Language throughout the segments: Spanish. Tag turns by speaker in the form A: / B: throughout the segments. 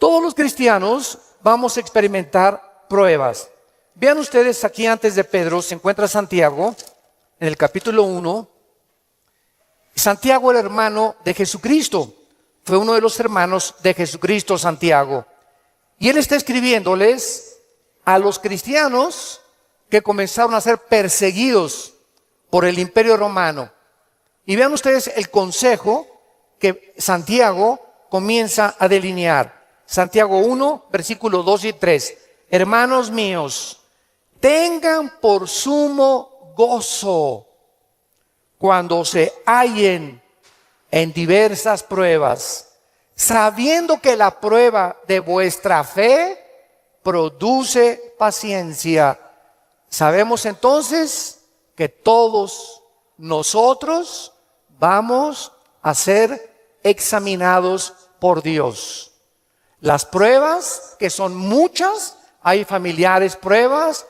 A: Todos los cristianos vamos a experimentar pruebas. Vean ustedes aquí antes de Pedro se encuentra Santiago en el capítulo 1. Santiago era hermano de Jesucristo. Fue uno de los hermanos de Jesucristo, Santiago. Y él está escribiéndoles a los cristianos que comenzaron a ser perseguidos por el Imperio Romano. Y vean ustedes el consejo que Santiago comienza a delinear. Santiago 1, versículos 2 y 3. Hermanos míos, tengan por sumo gozo cuando se hallen en diversas pruebas, sabiendo que la prueba de vuestra fe produce paciencia. Sabemos entonces que todos nosotros vamos a ser examinados por Dios. Las pruebas, que son muchas, hay familiares pruebas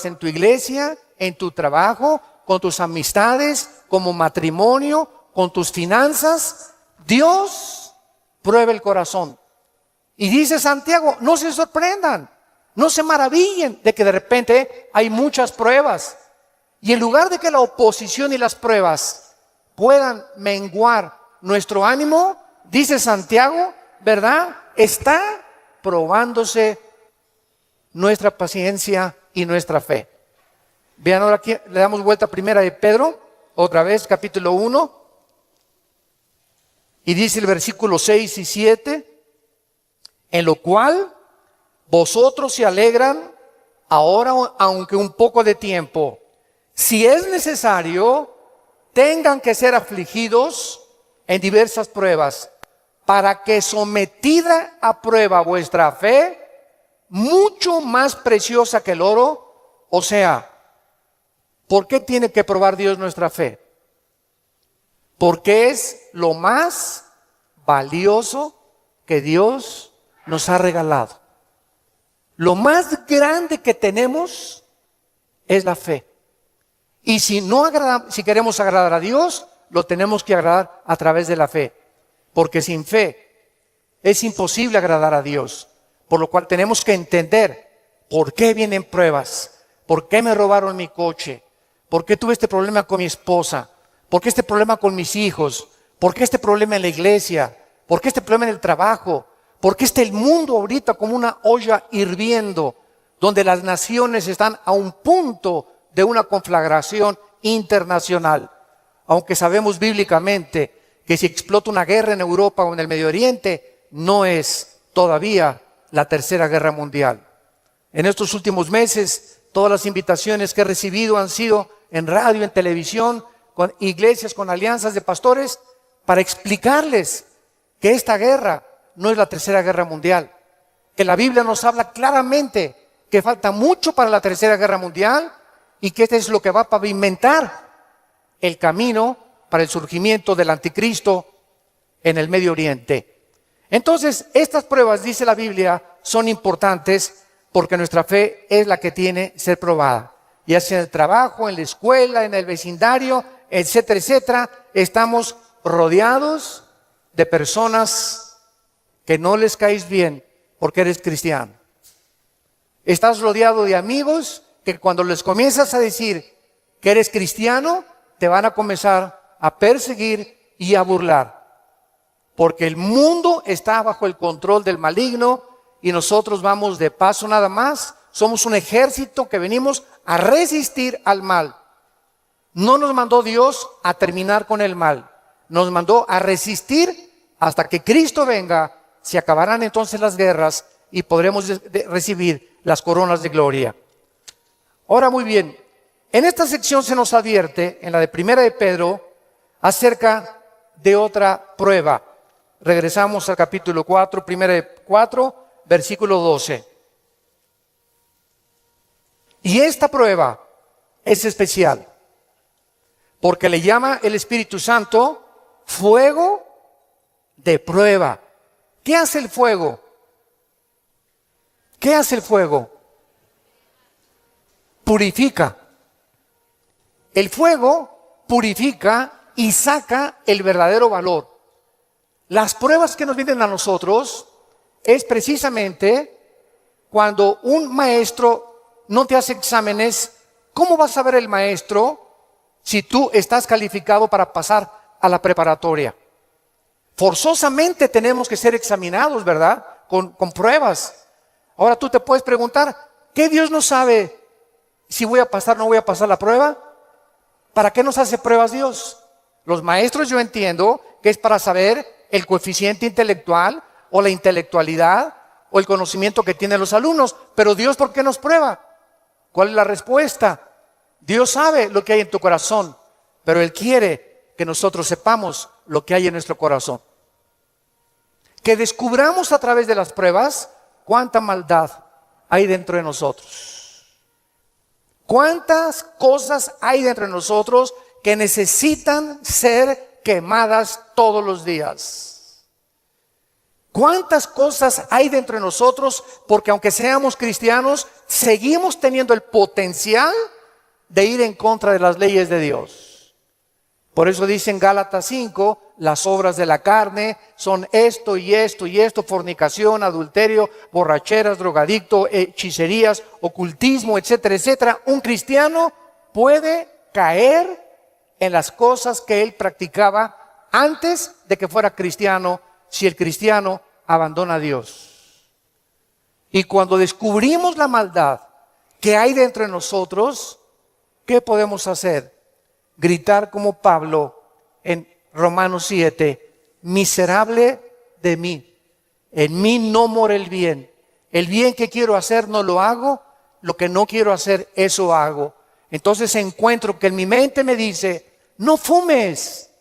A: en tu iglesia, en tu trabajo, con tus amistades, como matrimonio, con tus finanzas. Dios prueba el corazón. Y dice Santiago, no se sorprendan, no se maravillen de que de repente hay muchas pruebas. Y en lugar de que la oposición y las pruebas puedan menguar nuestro ánimo, dice Santiago, ¿verdad? Está probándose nuestra paciencia y nuestra fe. Vean ahora aquí, le damos vuelta a primera de Pedro, otra vez, capítulo 1. Y dice el versículo 6 y 7, en lo cual vosotros se alegran ahora, aunque un poco de tiempo. Si es necesario, tengan que ser afligidos en diversas pruebas, para que sometida a prueba vuestra fe, mucho más preciosa que el oro, o sea, ¿por qué tiene que probar Dios nuestra fe? Porque es lo más valioso que Dios nos ha regalado. Lo más grande que tenemos es la fe. Y si queremos agradar a Dios, lo tenemos que agradar a través de la fe. Porque sin fe es imposible agradar a Dios. Por lo cual tenemos que entender por qué vienen pruebas, por qué me robaron mi coche, por qué tuve este problema con mi esposa, por qué este problema con mis hijos, por qué este problema en la iglesia, por qué este problema en el trabajo, por qué está el mundo ahorita como una olla hirviendo, donde las naciones están a un punto de una conflagración internacional. Aunque sabemos bíblicamente que si explota una guerra en Europa o en el Medio Oriente, no es todavía la tercera guerra mundial. En estos últimos meses, todas las invitaciones que he recibido han sido en radio, en televisión, con iglesias, con alianzas de pastores, para explicarles que esta guerra no es la tercera guerra mundial, que la Biblia nos habla claramente que falta mucho para la tercera guerra mundial y que este es lo que va a pavimentar el camino para el surgimiento del anticristo en el Medio Oriente. Entonces, estas pruebas, dice la Biblia, son importantes porque nuestra fe es la que tiene que ser probada. Ya sea en el trabajo, en la escuela, en el vecindario, etcétera, etcétera, estamos rodeados de personas que no les caes bien porque eres cristiano. Estás rodeado de amigos que cuando les comienzas a decir que eres cristiano, te van a comenzar a perseguir y a burlar. Porque el mundo está bajo el control del maligno y nosotros vamos de paso nada más. Somos un ejército que venimos a resistir al mal. No nos mandó Dios a terminar con el mal. Nos mandó a resistir hasta que Cristo venga. Se acabarán entonces las guerras y podremos recibir las coronas de gloria. Ahora muy bien, en esta sección se nos advierte, en la de primera de Pedro, acerca de otra prueba. Regresamos al capítulo 4, primera de 4, versículo 12. Y esta prueba es especial, porque le llama el Espíritu Santo fuego de prueba. ¿Qué hace el fuego? ¿Qué hace el fuego? Purifica. El fuego purifica y saca el verdadero valor. Las pruebas que nos vienen a nosotros es precisamente cuando un maestro no te hace exámenes. ¿Cómo va a saber el maestro si tú estás calificado para pasar a la preparatoria? Forzosamente tenemos que ser examinados, ¿verdad? Con pruebas. Ahora tú te puedes preguntar, ¿qué Dios no sabe si voy a pasar o no voy a pasar la prueba? ¿Para qué nos hace pruebas Dios? Los maestros, yo entiendo que es para saber el coeficiente intelectual o la intelectualidad o el conocimiento que tienen los alumnos. Pero Dios, ¿por qué nos prueba? ¿Cuál es la respuesta? Dios sabe lo que hay en tu corazón, pero Él quiere que nosotros sepamos lo que hay en nuestro corazón. Que descubramos a través de las pruebas cuánta maldad hay dentro de nosotros. Cuántas cosas hay dentro de nosotros que necesitan ser quemadas todos los días. Cuántas cosas hay dentro de nosotros porque aunque seamos cristianos, seguimos teniendo el potencial de ir en contra de las leyes de Dios. Por eso dice en Gálatas 5, las obras de la carne son esto y esto y esto: fornicación, adulterio, borracheras, drogadicto, hechicerías, ocultismo, etcétera, etcétera. Un cristiano puede caer en las cosas que él practicaba antes de que fuera cristiano, si el cristiano abandona a Dios. Y cuando descubrimos la maldad que hay dentro de nosotros, ¿qué podemos hacer? Gritar como Pablo en Romanos 7, miserable de mí, en mí no mora el bien. El bien que quiero hacer no lo hago, lo que no quiero hacer, eso hago. Entonces encuentro que en mi mente me dice, no fumes.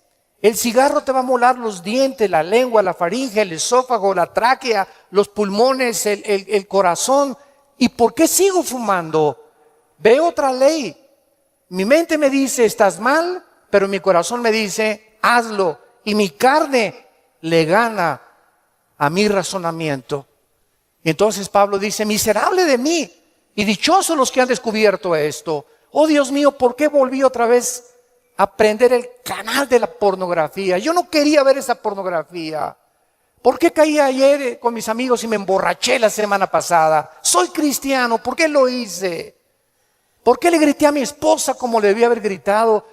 A: El cigarro te va a molar los dientes, la lengua, la faringe, el esófago, la tráquea, los pulmones, el corazón. ¿Y por qué sigo fumando? Veo otra ley. Mi mente me dice, estás mal, pero mi corazón me dice, hazlo. Y mi carne le gana a mi razonamiento. Y entonces Pablo dice, miserable de mí, y dichosos los que han descubierto esto. Oh Dios mío, ¿por qué volví otra vez a prender el canal de la pornografía? Yo no quería ver esa pornografía. ¿Por qué caí ayer con mis amigos y me emborraché la semana pasada? Soy cristiano, ¿por qué lo hice? ¿Por qué le grité a mi esposa como le debía haber gritado,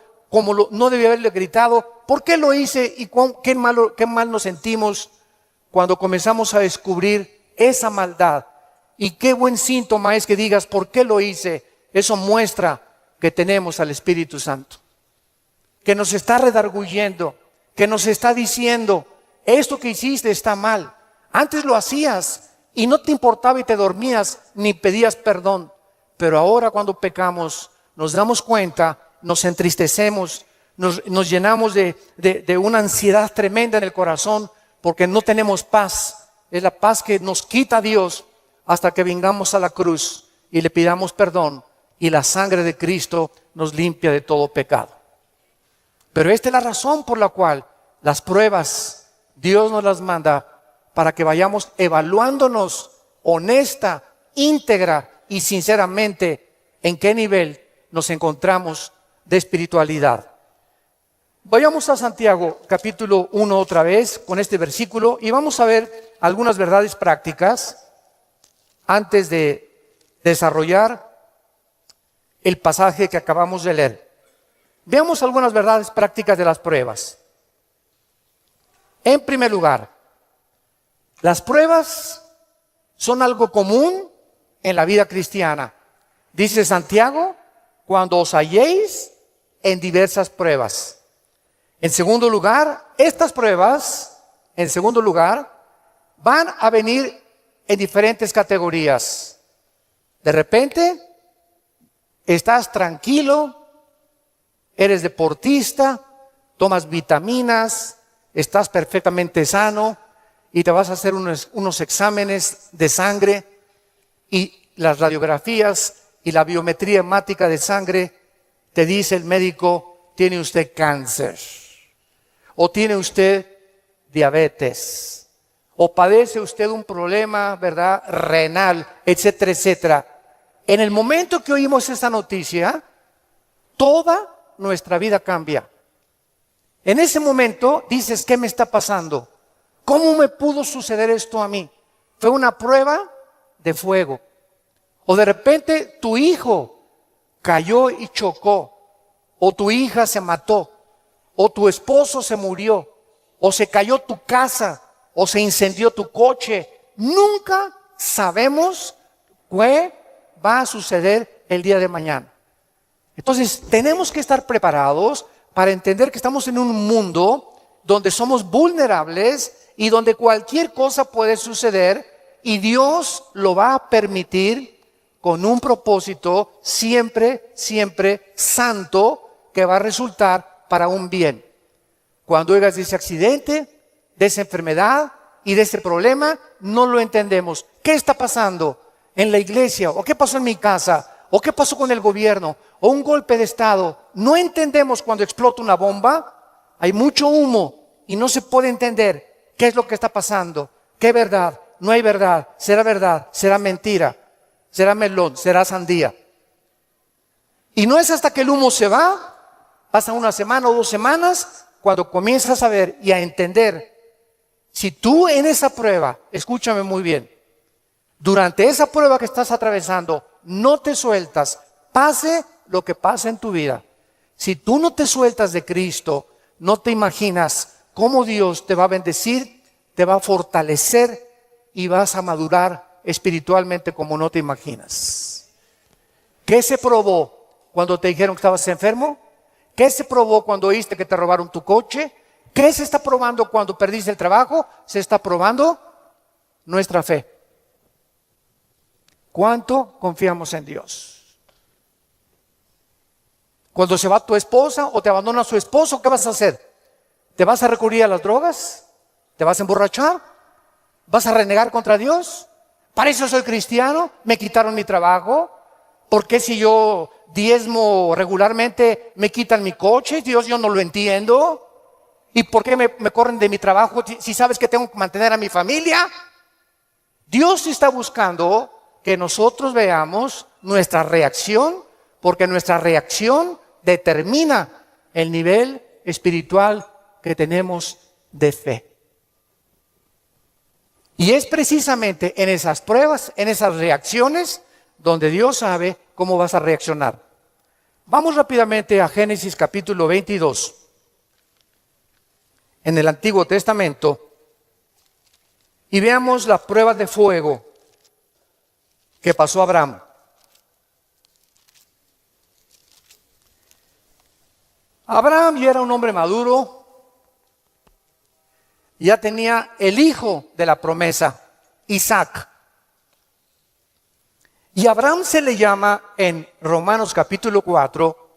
A: no debía haberle gritado? ¿Por qué lo hice? Y qué mal nos sentimos cuando comenzamos a descubrir esa maldad. Y qué buen síntoma es que digas, ¿por qué lo hice? Eso muestra que tenemos al Espíritu Santo, que nos está redarguyendo, que nos está diciendo, esto que hiciste está mal. Antes lo hacías y no te importaba y te dormías ni pedías perdón. Pero ahora cuando pecamos nos damos cuenta, nos entristecemos, nos llenamos de una ansiedad tremenda en el corazón porque no tenemos paz. Es la paz que nos quita Dios hasta que vengamos a la cruz y le pidamos perdón y la sangre de Cristo nos limpia de todo pecado. Pero esta es la razón por la cual las pruebas Dios nos las manda, para que vayamos evaluándonos honesta, íntegra y sinceramente en qué nivel nos encontramos de espiritualidad. Vayamos a Santiago capítulo 1 otra vez con este versículo y vamos a ver algunas verdades prácticas antes de desarrollar el pasaje que acabamos de leer. Veamos algunas verdades prácticas de las pruebas. En primer lugar, las pruebas son algo común en la vida cristiana. Dice Santiago, cuando os halléis en diversas pruebas. En segundo lugar, estas pruebas, van a venir en diferentes categorías. De repente, estás tranquilo, eres deportista, tomas vitaminas, estás perfectamente sano y te vas a hacer unos exámenes de sangre y las radiografías y la biometría hemática de sangre te dice el médico, tiene usted cáncer o tiene usted diabetes o padece usted un problema, ¿verdad?, renal, etcétera, etcétera. En el momento que oímos esta noticia, toda nuestra vida cambia. En ese momento dices, ¿qué me está pasando? ¿Cómo me pudo suceder esto a mí? Fue una prueba de fuego. O de repente tu hijo cayó y chocó, o tu hija se mató, o tu esposo se murió, o se cayó tu casa, o se incendió tu coche. Nunca sabemos qué va a suceder el día de mañana. Entonces tenemos que estar preparados para entender que estamos en un mundo donde somos vulnerables y donde cualquier cosa puede suceder, y Dios lo va a permitir con un propósito siempre, siempre santo, que va a resultar para un bien. Cuando oigas de ese accidente, de esa enfermedad y de ese problema, no lo entendemos. ¿Qué está pasando en la iglesia? ¿O qué pasó en mi casa? ¿O qué pasó con el gobierno? ¿O un golpe de estado? No entendemos cuando explota una bomba. Hay mucho humo y no se puede entender qué es lo que está pasando. ¿Qué verdad? No hay verdad. ¿Será mentira? ¿Será melón? ¿Será sandía? Y no es hasta que el humo se va, pasa una semana o 2 semanas, cuando comienzas a ver y a entender. Si tú en esa prueba, escúchame muy bien, durante esa prueba que estás atravesando, no te sueltas, pase lo que pase en tu vida. Si tú no te sueltas de Cristo, no te imaginas cómo Dios te va a bendecir, te va a fortalecer y vas a madurar espiritualmente como no te imaginas. ¿Qué se probó cuando te dijeron que estabas enfermo? ¿Qué se probó cuando oíste que te robaron tu coche? ¿Qué se está probando cuando perdiste el trabajo? Se está probando nuestra fe. ¿Cuánto confiamos en Dios? Cuando se va tu esposa o te abandona su esposo, ¿qué vas a hacer? ¿Te vas a recurrir a las drogas? ¿Te vas a emborrachar? ¿Vas a renegar contra Dios? ¿Para eso soy cristiano? ¿Me quitaron mi trabajo? ¿Por qué si yo diezmo regularmente me quitan mi coche? Dios, yo no lo entiendo. ¿Y por qué me corren de mi trabajo si sabes que tengo que mantener a mi familia? Dios está buscando que nosotros veamos nuestra reacción, porque nuestra reacción determina el nivel espiritual que tenemos de fe. Y es precisamente en esas pruebas, en esas reacciones, donde Dios sabe cómo vas a reaccionar. Vamos rápidamente a Génesis capítulo 22. En el Antiguo Testamento, y veamos la prueba de fuego que pasó a Abraham. Abraham ya era un hombre maduro, ya tenía el hijo de la promesa, Isaac. Y Abraham se le llama en Romanos capítulo 4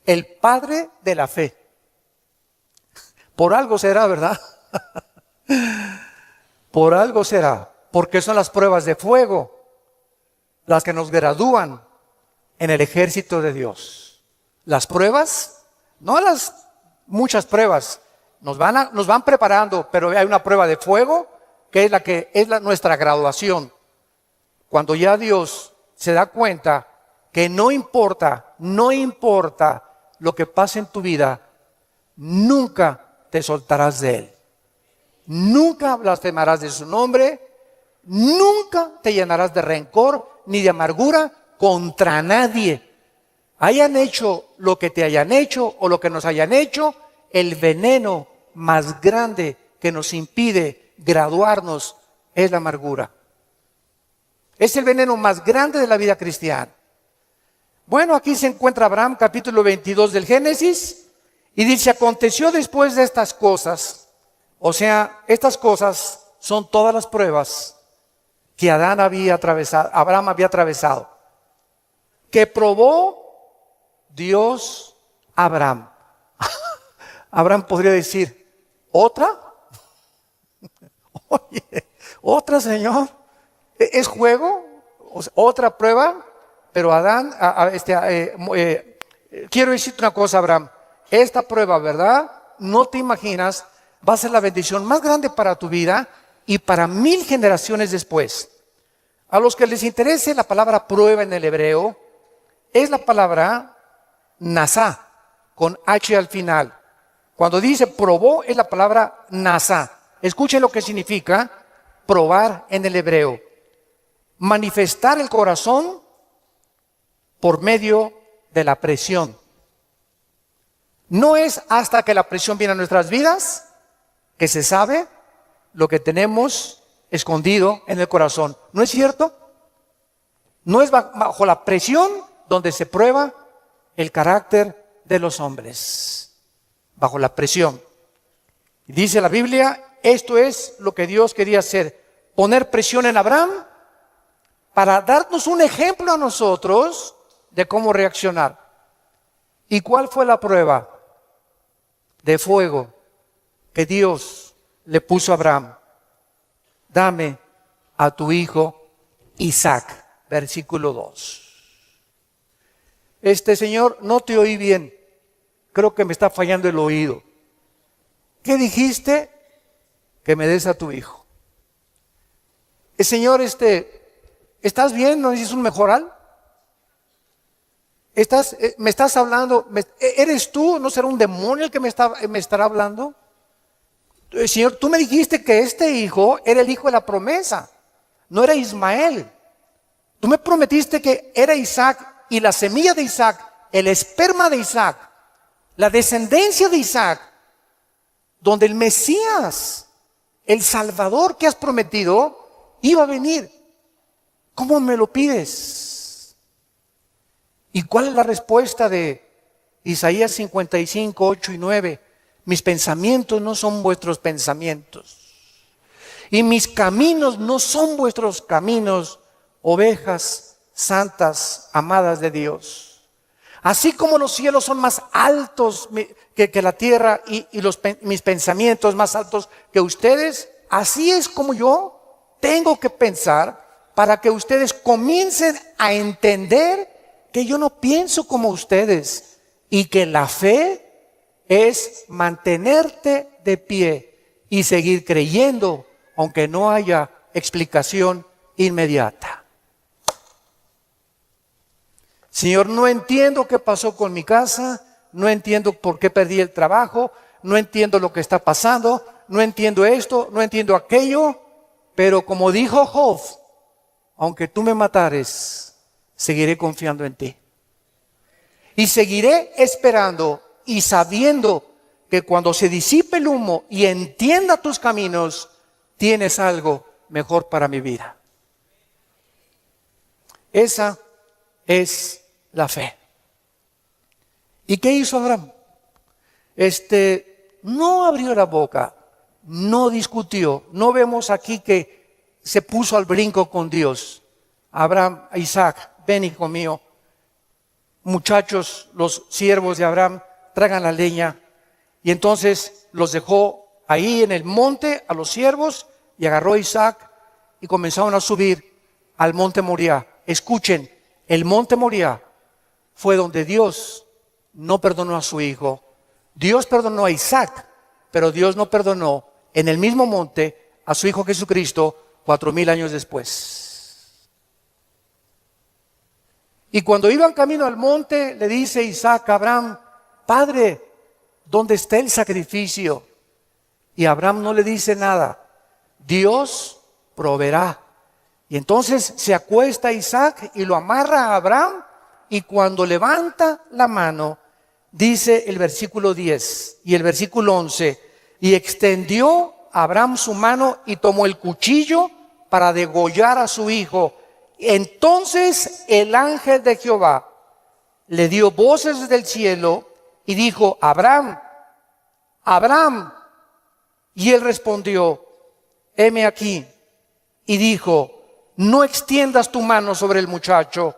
A: el padre de la fe. Por algo será, ¿verdad? Por algo será, porque son las pruebas de fuego las que nos gradúan en el ejército de Dios. Las pruebas, no las muchas pruebas, nos van preparando, pero hay una prueba de fuego que es nuestra graduación. Cuando ya Dios se da cuenta que no importa lo que pase en tu vida, nunca te soltarás de Él. Nunca blasfemarás de su nombre, nunca te llenarás de rencor ni de amargura contra nadie. Hayan hecho lo que te hayan hecho o lo que nos hayan hecho, el veneno más grande que nos impide graduarnos es la amargura. Es el veneno más grande de la vida cristiana. Bueno, aquí se encuentra Abraham, capítulo 22 del Génesis, y dice: aconteció después de estas cosas, o sea, estas cosas son todas las pruebas que Abraham había atravesado, que probó Dios a Abraham. Abraham podría decir: ¿otra? Oye, ¿otra, Señor? ¿Es juego? ¿Otra prueba? Pero Adán, quiero decirte una cosa, Abraham. Esta prueba, ¿verdad? No te imaginas, va a ser la bendición más grande para tu vida y para 1000 generaciones después. A los que les interese la palabra prueba en el hebreo, es la palabra nasá, con H al final. Cuando dice probó, es la palabra nasá. Escuchen lo que significa. probar en el hebreo. Manifestar el corazón por medio de la presión. No es hasta que la presión viene a nuestras vidas que se sabe lo que tenemos escondido en el corazón. ¿No es cierto? No es bajo la presión donde se prueba el carácter de los hombres. Bajo la presión. Dice la Biblia, esto es lo que Dios quería hacer. Poner presión en Abraham para darnos un ejemplo a nosotros de cómo reaccionar. ¿Y cuál fue la prueba de fuego que Dios le puso a Abraham? Dame a tu hijo Isaac, versículo 2. Señor, no te oí bien. Creo que me está fallando el oído. ¿Qué dijiste? Que me des a tu hijo. Señor, ¿estás bien? ¿No necesitas un mejoral? ¿Me estás hablando? ¿Eres tú? ¿No será un demonio el que me estará hablando? Señor, tú me dijiste que este hijo era el hijo de la promesa, no era Ismael. Tú me prometiste que era Isaac y la semilla de Isaac, el esperma de Isaac, la descendencia de Isaac, donde el Mesías, el Salvador que has prometido, iba a venir. ¿Cómo me lo pides? ¿Y cuál es la respuesta de Isaías 55, 8 y 9? Mis pensamientos no son vuestros pensamientos, y mis caminos no son vuestros caminos, ovejas santas, amadas de Dios. Así como los cielos son más altos que la tierra y mis pensamientos más altos que ustedes, así es como yo tengo que pensar para que ustedes comiencen a entender que yo no pienso como ustedes y que la fe es mantenerte de pie y seguir creyendo aunque no haya explicación inmediata. Señor, no entiendo qué pasó con mi casa, no entiendo por qué perdí el trabajo, no entiendo lo que está pasando, no entiendo esto, no entiendo aquello, pero como dijo Job, aunque tú me matares, seguiré confiando en ti. Y seguiré esperando y sabiendo que cuando se disipe el humo y entienda tus caminos, tienes algo mejor para mi vida. Esa es la fe. ¿Y qué hizo Abraham? No abrió la boca, no discutió. No vemos aquí que se puso al brinco con Dios. Abraham, Isaac, ven hijo mío. Muchachos, los siervos de Abraham, traigan la leña. Y entonces los dejó ahí en el monte a los siervos y agarró a Isaac y comenzaron a subir al monte Moriah. Escuchen, el monte Moriah fue donde Dios no perdonó a su hijo. Dios perdonó a Isaac, pero Dios no perdonó en el mismo monte a su hijo Jesucristo 4000 años después. Y cuando iban camino al monte, le dice Isaac a Abraham, Padre, ¿dónde está el sacrificio? Y Abraham no le dice nada. Dios proveerá. Y entonces se acuesta Isaac y lo amarra a Abraham, y cuando levanta la mano, dice el versículo 10 y el versículo 11, y extendió Abraham su mano y tomó el cuchillo para degollar a su hijo. Entonces el ángel de Jehová le dio voces del cielo y dijo, Abraham, Abraham. Y él respondió, heme aquí. Y dijo, no extiendas tu mano sobre el muchacho,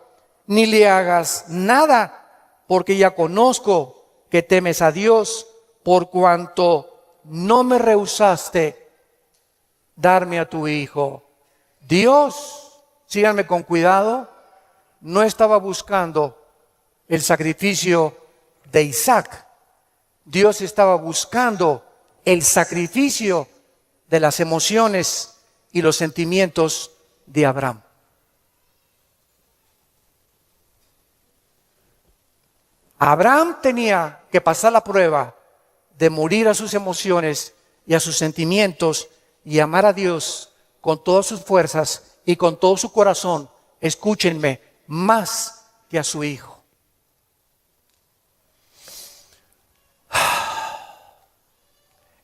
A: ni le hagas nada, porque ya conozco que temes a Dios, por cuanto no me rehusaste darme a tu hijo. Dios, síganme con cuidado, no estaba buscando el sacrificio de Isaac. Dios estaba buscando el sacrificio de las emociones y los sentimientos de Abraham. Abraham tenía que pasar la prueba de morir a sus emociones y a sus sentimientos y amar a Dios con todas sus fuerzas y con todo su corazón, escúchenme, más que a su hijo.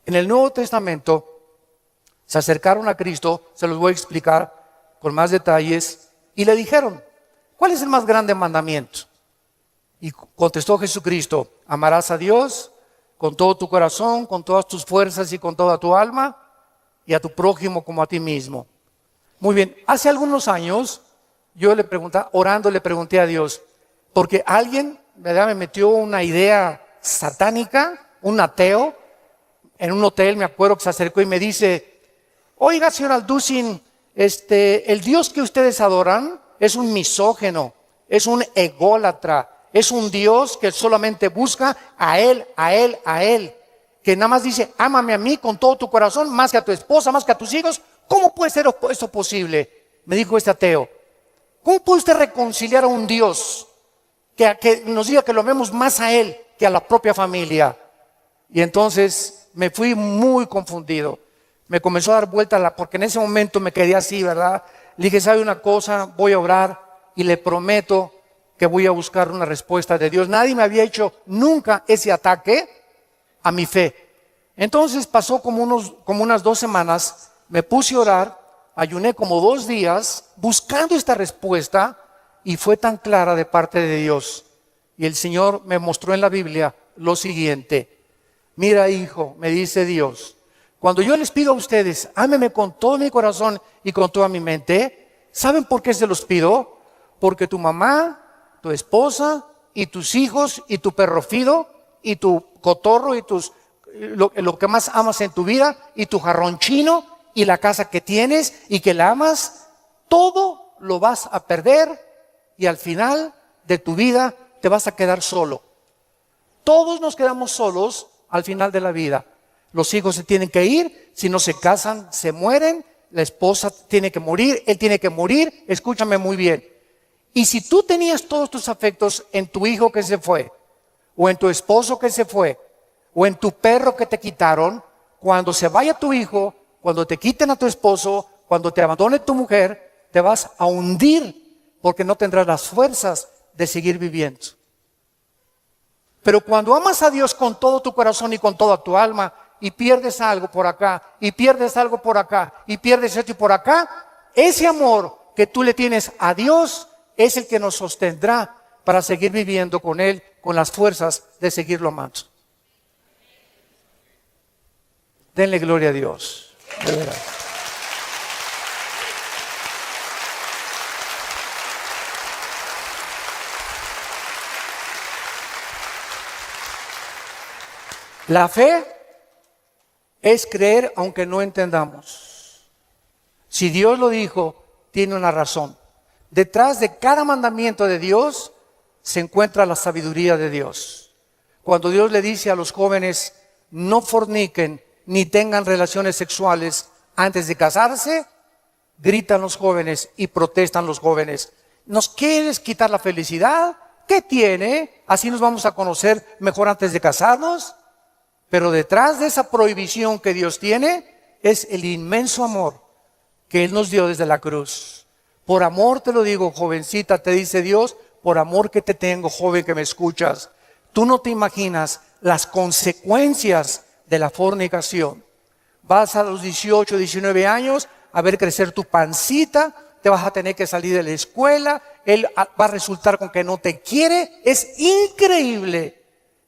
A: En el Nuevo Testamento se acercaron a Cristo, se los voy a explicar con más detalles, y le dijeron, ¿cuál es el más grande mandamiento? Y contestó Jesucristo, amarás a Dios con todo tu corazón, con todas tus fuerzas y con toda tu alma, y a tu prójimo como a ti mismo. Muy bien, hace algunos años yo orando le pregunté a Dios, porque alguien, ¿verdad?, me metió una idea satánica, un ateo, en un hotel, me acuerdo que se acercó y me dice, oiga, señor Alducin, el Dios que ustedes adoran es un misógeno, es un ególatra, es un Dios que solamente busca a Él, que nada más dice, ámame a mí con todo tu corazón, más que a tu esposa, más que a tus hijos. ¿Cómo puede ser esto posible? Me dijo este ateo. ¿Cómo puede usted reconciliar a un Dios que nos diga que lo amemos más a Él que a la propia familia? Y entonces me fui muy confundido. Me comenzó a dar vuelta, porque en ese momento me quedé así, ¿verdad? Le dije, ¿sabe una cosa? Voy a orar y le prometo que voy a buscar una respuesta de Dios. Nadie me había hecho nunca ese ataque a mi fe. Entonces pasó como unas 2 semanas, me puse a orar, ayuné como 2 días buscando esta respuesta y fue tan clara de parte de Dios. Y el Señor me mostró en la Biblia lo siguiente. Mira, hijo, me dice Dios, cuando yo les pido a ustedes, ámenme con todo mi corazón y con toda mi mente, ¿saben por qué se los pido? Porque tu mamá, tu esposa y tus hijos y tu perro Fido y tu cotorro y lo que más amas en tu vida y tu jarrón chino y la casa que tienes y que la amas, todo lo vas a perder y al final de tu vida te vas a quedar solo. Todos nos quedamos solos al final de la vida. Los hijos se tienen que ir, si no se casan, se mueren, la esposa tiene que morir, él tiene que morir, escúchame muy bien. Y si tú tenías todos tus afectos en tu hijo que se fue, o en tu esposo que se fue, o en tu perro que te quitaron, cuando se vaya tu hijo, cuando te quiten a tu esposo, cuando te abandone tu mujer, te vas a hundir porque no tendrás las fuerzas de seguir viviendo. Pero cuando amas a Dios con todo tu corazón y con toda tu alma, y pierdes algo por acá, y pierdes algo por acá, y pierdes esto y por acá, ese amor que tú le tienes a Dios es el que nos sostendrá para seguir viviendo con Él, con las fuerzas de seguirlo amando. Denle gloria a Dios. De verdad. La fe es creer aunque no entendamos. Si Dios lo dijo, tiene una razón. Detrás de cada mandamiento de Dios se encuentra la sabiduría de Dios. Cuando Dios le dice a los jóvenes, no forniquen ni tengan relaciones sexuales antes de casarse, gritan los jóvenes y protestan los jóvenes. ¿Nos quieres quitar la felicidad? ¿Qué tiene? ¿Así nos vamos a conocer mejor antes de casarnos? Pero detrás de esa prohibición que Dios tiene es el inmenso amor que Él nos dio desde la cruz. Por amor te lo digo, jovencita, te dice Dios, por amor que te tengo, joven que me escuchas. Tú no te imaginas las consecuencias de la fornicación. Vas a los 18, 19 años a ver crecer tu pancita, te vas a tener que salir de la escuela, él va a resultar con que no te quiere. Es increíble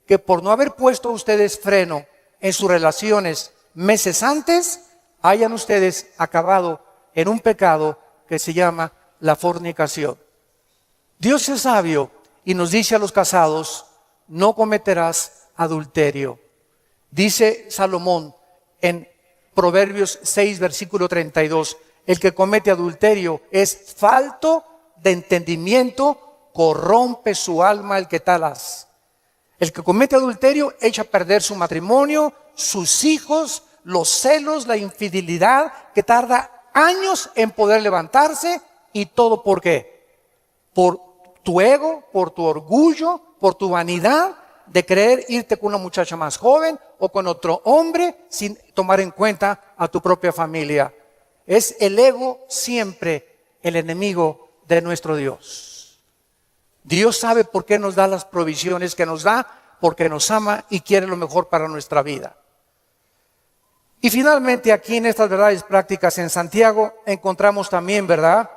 A: que por no haber puesto ustedes freno en sus relaciones meses antes, hayan ustedes acabado en un pecado que se llama la fornicación. Dios es sabio y nos dice a los casados, no cometerás adulterio. Dice Salomón en Proverbios 6, versículo 32, el que comete adulterio es falto de entendimiento, corrompe su alma el que tal hace. El que comete adulterio echa a perder su matrimonio, sus hijos, los celos, la infidelidad, que tarda años en poder levantarse. ¿Y todo por qué? Por tu ego, por tu orgullo, por tu vanidad de querer irte con una muchacha más joven o con otro hombre sin tomar en cuenta a tu propia familia. Es el ego siempre el enemigo de nuestro Dios. Dios sabe por qué nos da las provisiones que nos da, porque nos ama y quiere lo mejor para nuestra vida. Y finalmente aquí en estas verdades prácticas en Santiago encontramos también, ¿verdad?,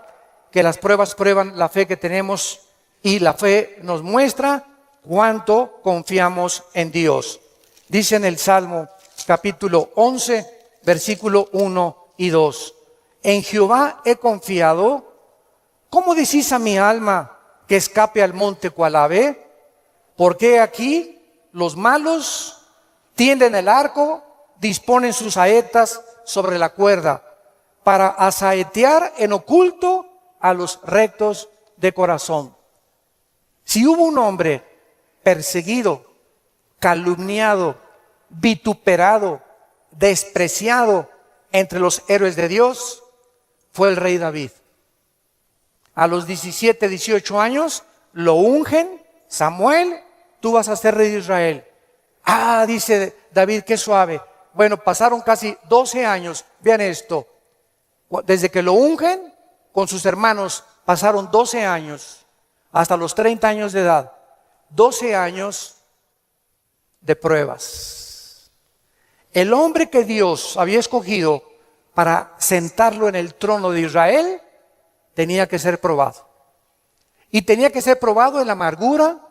A: que las pruebas prueban la fe que tenemos y la fe nos muestra cuánto confiamos en Dios. Dice en el Salmo capítulo 11, versículo 1 y 2. En Jehová he confiado. ¿Cómo decís a mi alma que escape al monte cual ave? Porque aquí los malos tienden el arco, disponen sus saetas sobre la cuerda para asaetear en oculto a los rectos de corazón. Si hubo un hombre perseguido, calumniado, vituperado, despreciado entre los héroes de Dios, fue el rey David. A los 17, 18 años lo ungen, Samuel, tú vas a ser rey de Israel. Ah, dice David, qué suave. Bueno, pasaron casi 12 años, vean esto, desde que lo ungen con sus hermanos, pasaron 12 años, hasta los 30 años de edad, 12 años de pruebas. El hombre que Dios había escogido para sentarlo en el trono de Israel, tenía que ser probado. Y tenía que ser probado en la amargura,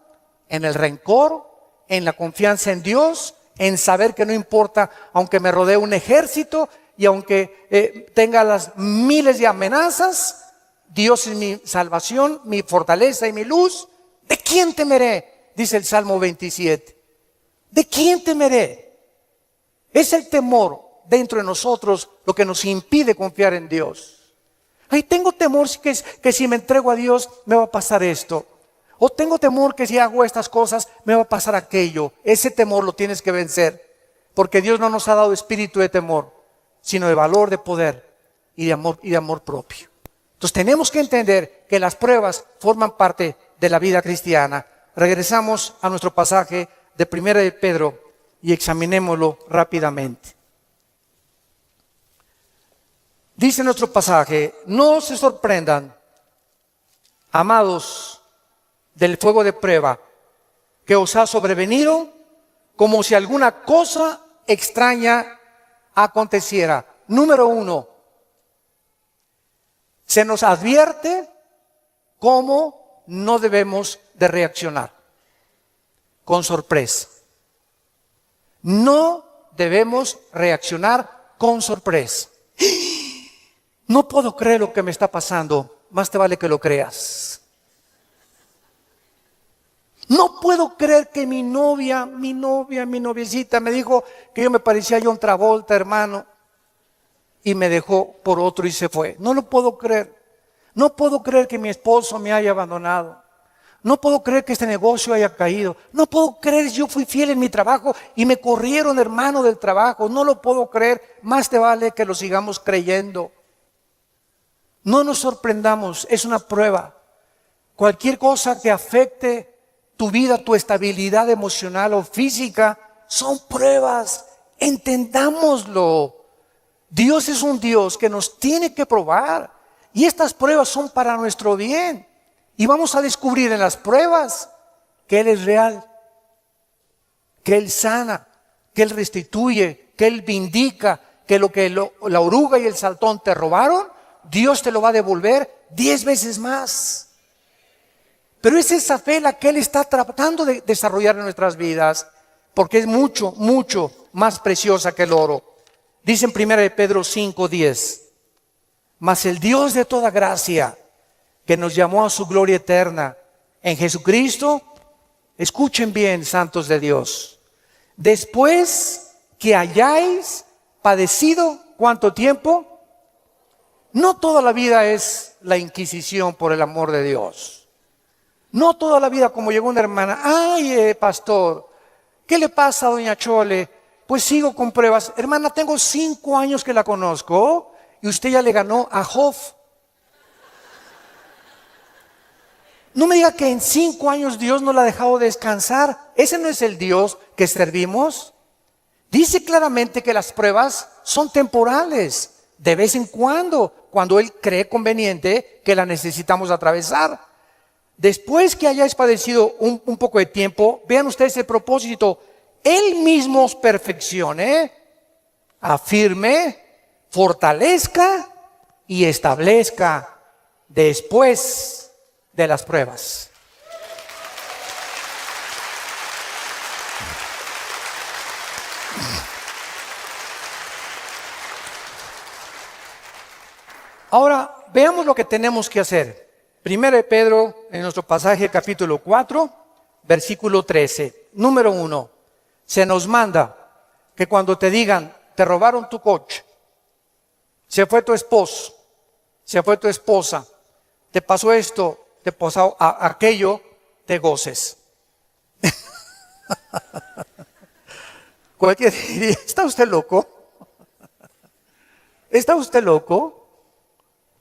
A: en el rencor, en la confianza en Dios, en saber que no importa, aunque me rodee un ejército y aunque tenga las miles de amenazas, Dios es mi salvación, mi fortaleza y mi luz. ¿De quién temeré? Dice el Salmo 27. ¿De quién temeré? Es el temor dentro de nosotros lo que nos impide confiar en Dios. Ay, tengo temor que si me entrego a Dios me va a pasar esto. O tengo temor que si hago estas cosas me va a pasar aquello. Ese temor lo tienes que vencer. Porque Dios no nos ha dado espíritu de temor, sino de valor, de poder y de amor propio. Entonces tenemos que entender que las pruebas forman parte de la vida cristiana. Regresamos a nuestro pasaje de 1 de Pedro y examinémoslo rápidamente. Dice nuestro pasaje: no se sorprendan, amados, del fuego de prueba que os ha sobrevenido, como si alguna cosa extraña aconteciera. Número 1, se nos advierte cómo no debemos de reaccionar: con sorpresa. No debemos reaccionar con sorpresa. No puedo creer lo que me está pasando. Más te vale que lo creas. No puedo creer que mi noviecita me dijo que yo me parecía a John Travolta, hermano, y me dejó por otro y se fue. No lo puedo creer. No puedo creer que mi esposo me haya abandonado. No puedo creer que este negocio haya caído. No puedo creer que yo fui fiel en mi trabajo y me corrieron, hermano, del trabajo. No lo puedo creer. Más te vale que lo sigamos creyendo. No nos sorprendamos, es una prueba. Cualquier cosa que afecte tu vida, tu estabilidad emocional o física, son pruebas. Entendámoslo. Dios es un Dios que nos tiene que probar. Y estas pruebas son para nuestro bien. Y vamos a descubrir en las pruebas que Él es real, que Él sana, que Él restituye, que Él vindica, que la oruga y el saltón te robaron, Dios te lo va a devolver 10 veces más. Pero es esa fe la que Él está tratando de desarrollar en nuestras vidas, porque es mucho, mucho más preciosa que el oro. Dice en 1 de Pedro 5:10, mas el Dios de toda gracia, que nos llamó a su gloria eterna en Jesucristo, escuchen bien, santos de Dios, después que hayáis padecido, ¿cuánto tiempo? No toda la vida es la inquisición por el amor de Dios. No toda la vida como llegó una hermana, ay, pastor, ¿qué le pasa a doña Chole? Pues sigo con pruebas. Hermana, tengo 5 años que la conozco y usted ya le ganó a Job. No me diga que en 5 años Dios no la ha dejado descansar. Ese no es el Dios que servimos. Dice claramente que las pruebas son temporales. de vez en cuando Él cree conveniente que la necesitamos atravesar. Después que hayáis padecido un poco de tiempo, vean ustedes el propósito. Él mismo os perfeccione, afirme, fortalezca y establezca después de las pruebas. Ahora, veamos lo que tenemos que hacer. Primero de Pedro, en nuestro pasaje capítulo 4, versículo 13. Número 1, se nos manda que cuando te digan, te robaron tu coche, se fue tu esposo, se fue tu esposa, te pasó esto, te pasó aquello, te goces. Cualquiera diría, ¿está usted loco? ¿Está usted loco?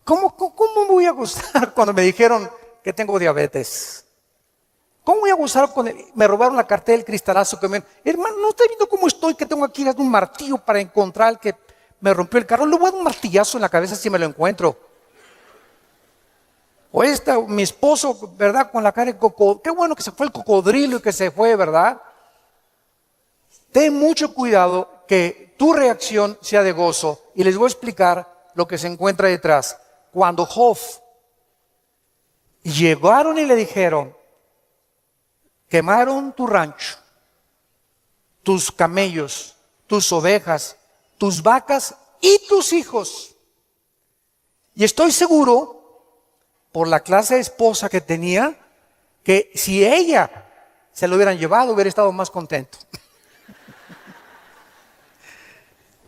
A: ¿Cómo me voy a gozar cuando me dijeron que tengo diabetes? ¿Cómo voy a gozar cuando me robaron la cartera del cristalazo que me... Hermano, ¿no está viendo cómo estoy? Que tengo aquí un martillo para encontrar al que me rompió el carro. Le voy a dar un martillazo en la cabeza si me lo encuentro. O mi esposo, ¿verdad? Con la cara de cocodrilo. Qué bueno que se fue el cocodrilo y que se fue, ¿verdad? Ten mucho cuidado que tu reacción sea de gozo. Y les voy a explicar lo que se encuentra detrás. Cuando Job llegaron y le dijeron, quemaron tu rancho, tus camellos, tus ovejas, tus vacas y tus hijos. Y estoy seguro, por la clase de esposa que tenía, que si ella se lo hubieran llevado, hubiera estado más contento.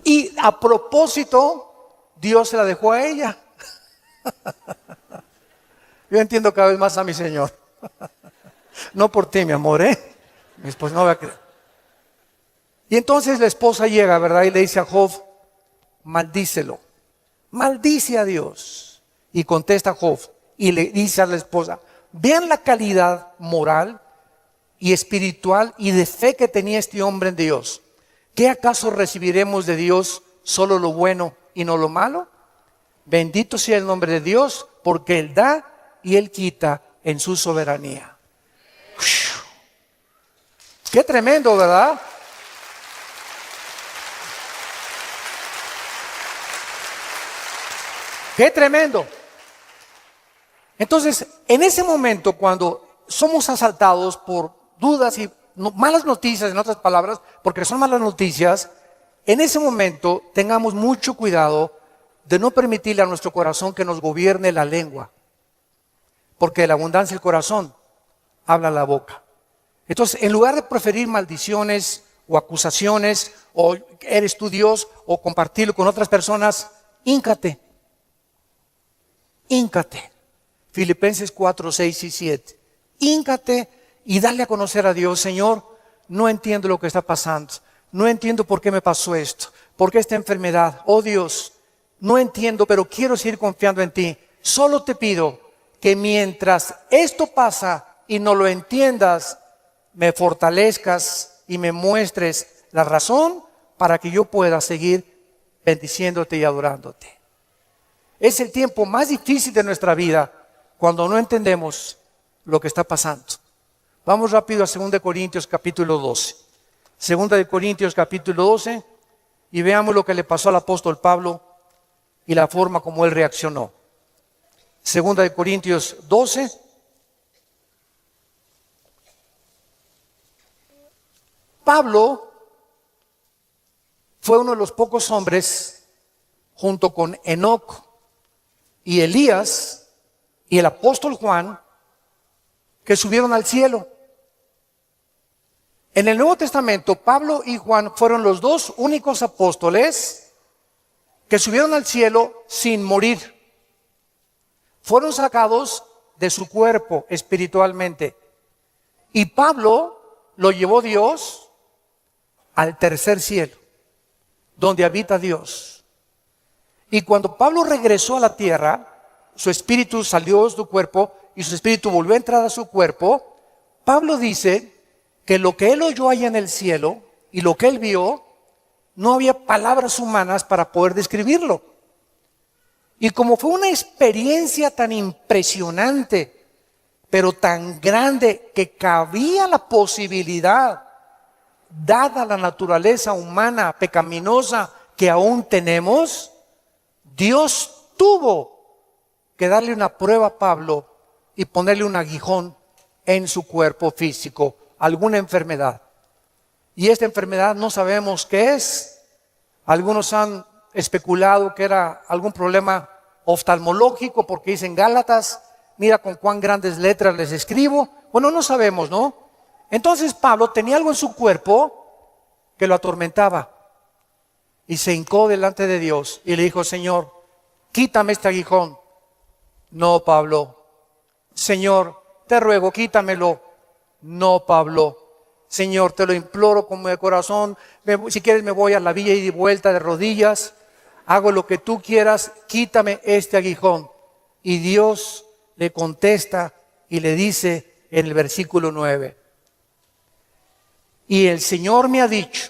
A: Y a propósito, Dios se la dejó a ella. Yo entiendo cada vez más a mi Señor. No por ti, mi amor, mi esposa no va a creer. Y entonces la esposa llega, ¿verdad? Y le dice a Job, maldícelo. Maldice a Dios. Y contesta Job y le dice a la esposa, vean la calidad moral y espiritual y de fe que tenía este hombre en Dios. ¿Qué acaso recibiremos de Dios solo lo bueno y no lo malo? Bendito sea el nombre de Dios, porque Él da y Él quita en su soberanía. Qué tremendo, ¿verdad? Qué tremendo. Entonces, en ese momento, cuando somos asaltados por dudas y malas noticias, en otras palabras, porque son malas noticias, en ese momento tengamos mucho cuidado de no permitirle a nuestro corazón que nos gobierne la lengua, porque de la abundancia del corazón habla la boca. Entonces, en lugar de preferir maldiciones o acusaciones, o eres tú Dios, o compartirlo con otras personas, híncate. Filipenses 4, 6 y 7. Híncate y dale a conocer a Dios, Señor, no entiendo lo que está pasando, no entiendo por qué me pasó esto, por qué esta enfermedad, oh Dios, no entiendo, pero quiero seguir confiando en ti. Solo te pido que mientras esto pasa y no lo entiendas, me fortalezcas y me muestres la razón para que yo pueda seguir bendiciéndote y adorándote. Es el tiempo más difícil de nuestra vida cuando no entendemos lo que está pasando. Vamos rápido a 2 Corintios capítulo 12. 2 Corintios capítulo 12 y veamos lo que le pasó al apóstol Pablo y la forma como él reaccionó. 2 Corintios 12. Pablo fue uno de los pocos hombres, junto con Enoc y Elías y el apóstol Juan, que subieron al cielo. En el Nuevo Testamento, Pablo y Juan fueron los dos únicos apóstoles que subieron al cielo sin morir. Fueron sacados de su cuerpo espiritualmente. Y Pablo lo llevó Dios al tercer cielo, donde habita Dios. Y cuando Pablo regresó a la tierra, su espíritu salió de su cuerpo y su espíritu volvió a entrar a su cuerpo. Pablo dice que lo que él oyó allá en el cielo y lo que él vio, no había palabras humanas para poder describirlo. Y como fue una experiencia tan impresionante, pero tan grande que cabía la posibilidad, dada la naturaleza humana pecaminosa que aún tenemos, Dios tuvo que darle una prueba a Pablo y ponerle un aguijón en su cuerpo físico, alguna enfermedad. Y esta enfermedad no sabemos qué es. Algunos han especulado que era algún problema oftalmológico, porque dicen Gálatas, mira con cuán grandes letras les escribo. Bueno, no sabemos, ¿no? Entonces Pablo tenía algo en su cuerpo que lo atormentaba. Y se hincó delante de Dios y le dijo: Señor, quítame este aguijón. No, Pablo. Señor, te ruego, quítamelo. No, Pablo. Señor, te lo imploro con mi corazón. Si quieres me voy a la villa y de vuelta de rodillas. Hago lo que tú quieras, quítame este aguijón. Y Dios le contesta y le dice en el versículo 9: y el Señor me ha dicho,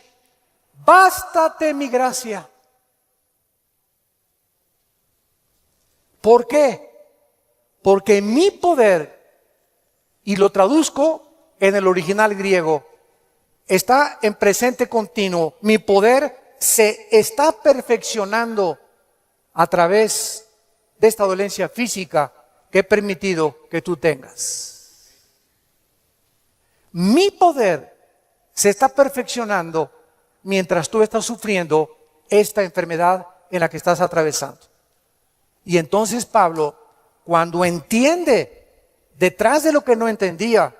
A: bástate mi gracia. ¿Por qué? Porque mi poder, y lo traduzco en el original griego, está en presente continuo. Mi poder se está perfeccionando a través de esta dolencia física que he permitido que tú tengas. Mi poder se está perfeccionando mientras tú estás sufriendo esta enfermedad en la que estás atravesando. Y entonces Pablo, cuando entiende, detrás de lo que no entendía,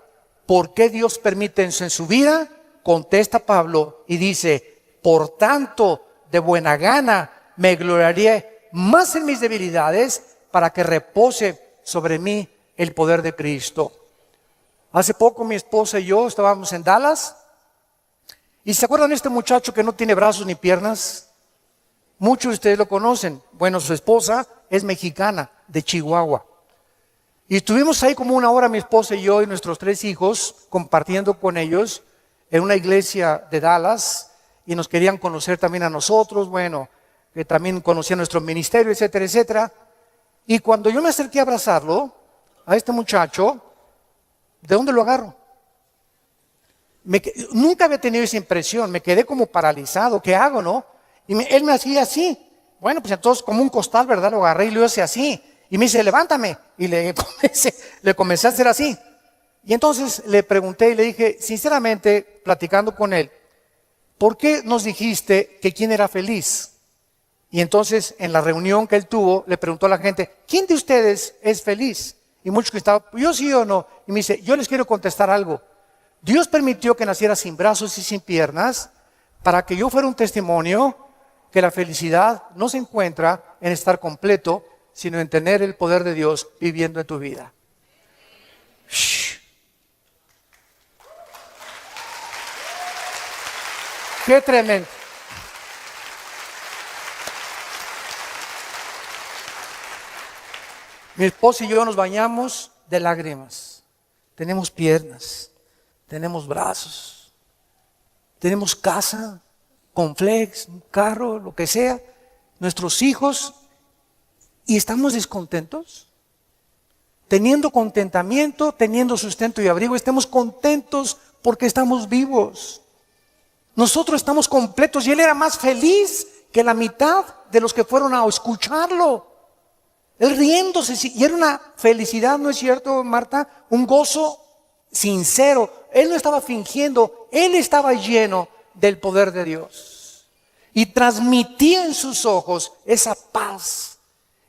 A: por qué Dios permite eso en su vida, contesta Pablo y dice: por tanto, de buena gana me gloriaré más en mis debilidades, para que repose sobre mí el poder de Cristo. Hace poco mi esposa y yo estábamos en Dallas. ¿Y se acuerdan de este muchacho que no tiene brazos ni piernas? Muchos de ustedes lo conocen. Bueno, su esposa es mexicana, de Chihuahua. Y estuvimos ahí como una hora mi esposa y yo y nuestros 3 hijos compartiendo con ellos en una iglesia de Dallas, y nos querían conocer también a nosotros, bueno, que también conocían nuestro ministerio, etcétera, etcétera. Y cuando yo me acerqué a abrazarlo, a este muchacho, ¿de dónde lo agarro? Nunca había tenido esa impresión, me quedé como paralizado. ¿Qué hago, no? Y él me hacía así. Bueno, pues entonces como un costal, ¿verdad? Lo agarré y lo hice así. Y me dice: levántame. Y le comencé a hacer así. Y entonces le pregunté y le dije, sinceramente, platicando con él, ¿por qué nos dijiste que quién era feliz? Y entonces en la reunión que él tuvo, le preguntó a la gente, ¿quién de ustedes es feliz? Y muchos que estaban, yo sí o no. Y me dice, yo les quiero contestar algo. Dios permitió que naciera sin brazos y sin piernas para que yo fuera un testimonio que la felicidad no se encuentra en estar completo, sino en tener el poder de Dios viviendo en tu vida. Shh. ¡Qué tremendo! Mi esposa y yo nos bañamos de lágrimas. Tenemos piernas, tenemos brazos, tenemos casa, Conflex, un carro, lo que sea, nuestros hijos, y estamos descontentos. Teniendo contentamiento, teniendo sustento y abrigo, estemos contentos porque estamos vivos. Nosotros estamos completos, y él era más feliz que la mitad de los que fueron a escucharlo. Él riéndose, y era una felicidad, ¿no es cierto, Marta? Un gozo sincero. Él no estaba fingiendo, él estaba lleno del poder de Dios. Y transmitía en sus ojos esa paz,